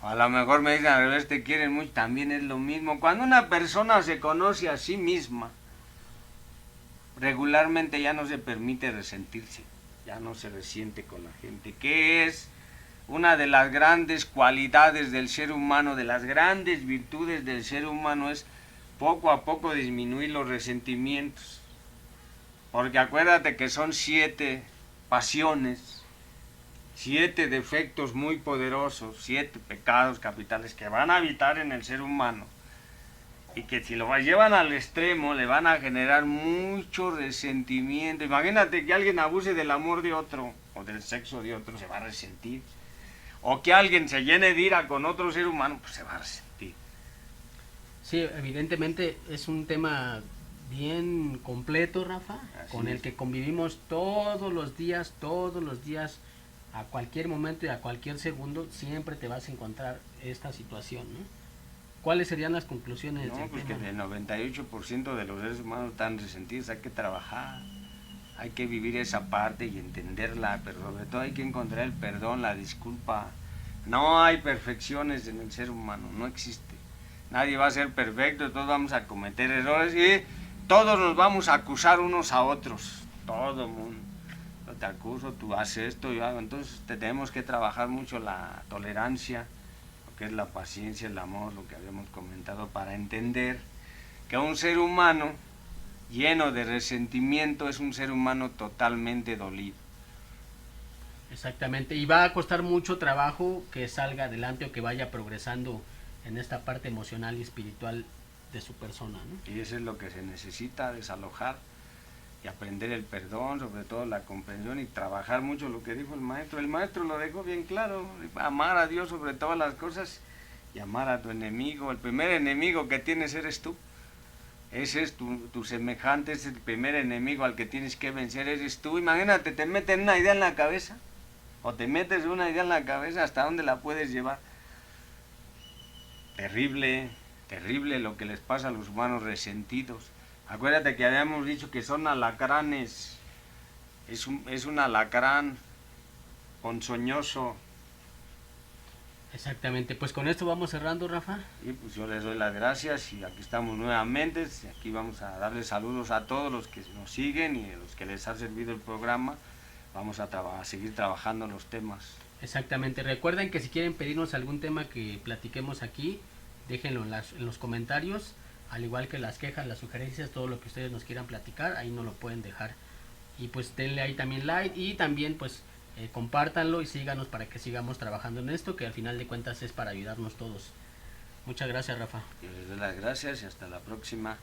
O a lo mejor me dicen al revés, te quieren mucho, también es lo mismo. Cuando una persona se conoce a sí misma, regularmente ya no se permite resentirse, ya no se resiente con la gente, que es una de las grandes cualidades del ser humano, de las grandes virtudes del ser humano, es poco a poco disminuir los resentimientos. Porque acuérdate que son 7 pasiones, 7 defectos muy poderosos, 7 pecados capitales que van a habitar en el ser humano. Y que si lo llevan al extremo le van a generar mucho resentimiento. Imagínate que alguien abuse del amor de otro o del sexo de otro, se va a resentir. O que alguien se llene de ira con otro ser humano, pues se va a resentir. Sí, evidentemente es un tema bien completo, Rafa, Así con el es. que convivimos todos los días, a cualquier momento y a cualquier segundo, siempre te vas a encontrar esta situación, ¿no? ¿Cuáles serían las conclusiones No, del pues que tema? el 98% de los seres humanos están resentidos, hay que trabajar, hay que vivir esa parte y entenderla, pero sobre todo hay que encontrar el perdón, la disculpa. No hay perfecciones en el ser humano, no existe. Nadie va a ser perfecto, todos vamos a cometer errores y todos nos vamos a acusar unos a otros, todo el mundo. Yo te acuso, tú haces esto, yo hago. Entonces tenemos que trabajar mucho la tolerancia, lo que es la paciencia, el amor, lo que habíamos comentado, para entender que un ser humano lleno de resentimiento es un ser humano totalmente dolido. Exactamente, y va a costar mucho trabajo que salga adelante o que vaya progresando en esta parte emocional y espiritual de su persona, ¿no? Y eso es lo que se necesita, desalojar y aprender el perdón, sobre todo la comprensión y trabajar mucho lo que dijo el maestro. El maestro lo dejó bien claro, amar a Dios sobre todas las cosas y amar a tu enemigo. El primer enemigo que tienes eres tú. Ese es tu semejante, es el primer enemigo al que tienes que vencer, eres tú. Imagínate, te meten una idea en la cabeza, o te metes una idea en la cabeza, ¿hasta dónde la puedes llevar? Terrible, terrible lo que les pasa a los humanos resentidos. Acuérdate que habíamos dicho que son alacranes, es un alacrán ponzoñoso. Exactamente, pues con esto vamos cerrando, Rafa. Y pues yo les doy las gracias y aquí estamos nuevamente. Aquí vamos a darles saludos a todos los que nos siguen y a los que les ha servido el programa. Vamos a seguir trabajando en los temas. Exactamente, recuerden que si quieren pedirnos algún tema que platiquemos aquí, déjenlo en los comentarios, al igual que las quejas, las sugerencias, todo lo que ustedes nos quieran platicar, ahí nos lo pueden dejar. Y pues denle ahí también like y también pues compártanlo y síganos para que sigamos trabajando en esto, que al final de cuentas es para ayudarnos todos. Muchas gracias, Rafa. Yo les doy las gracias y hasta la próxima.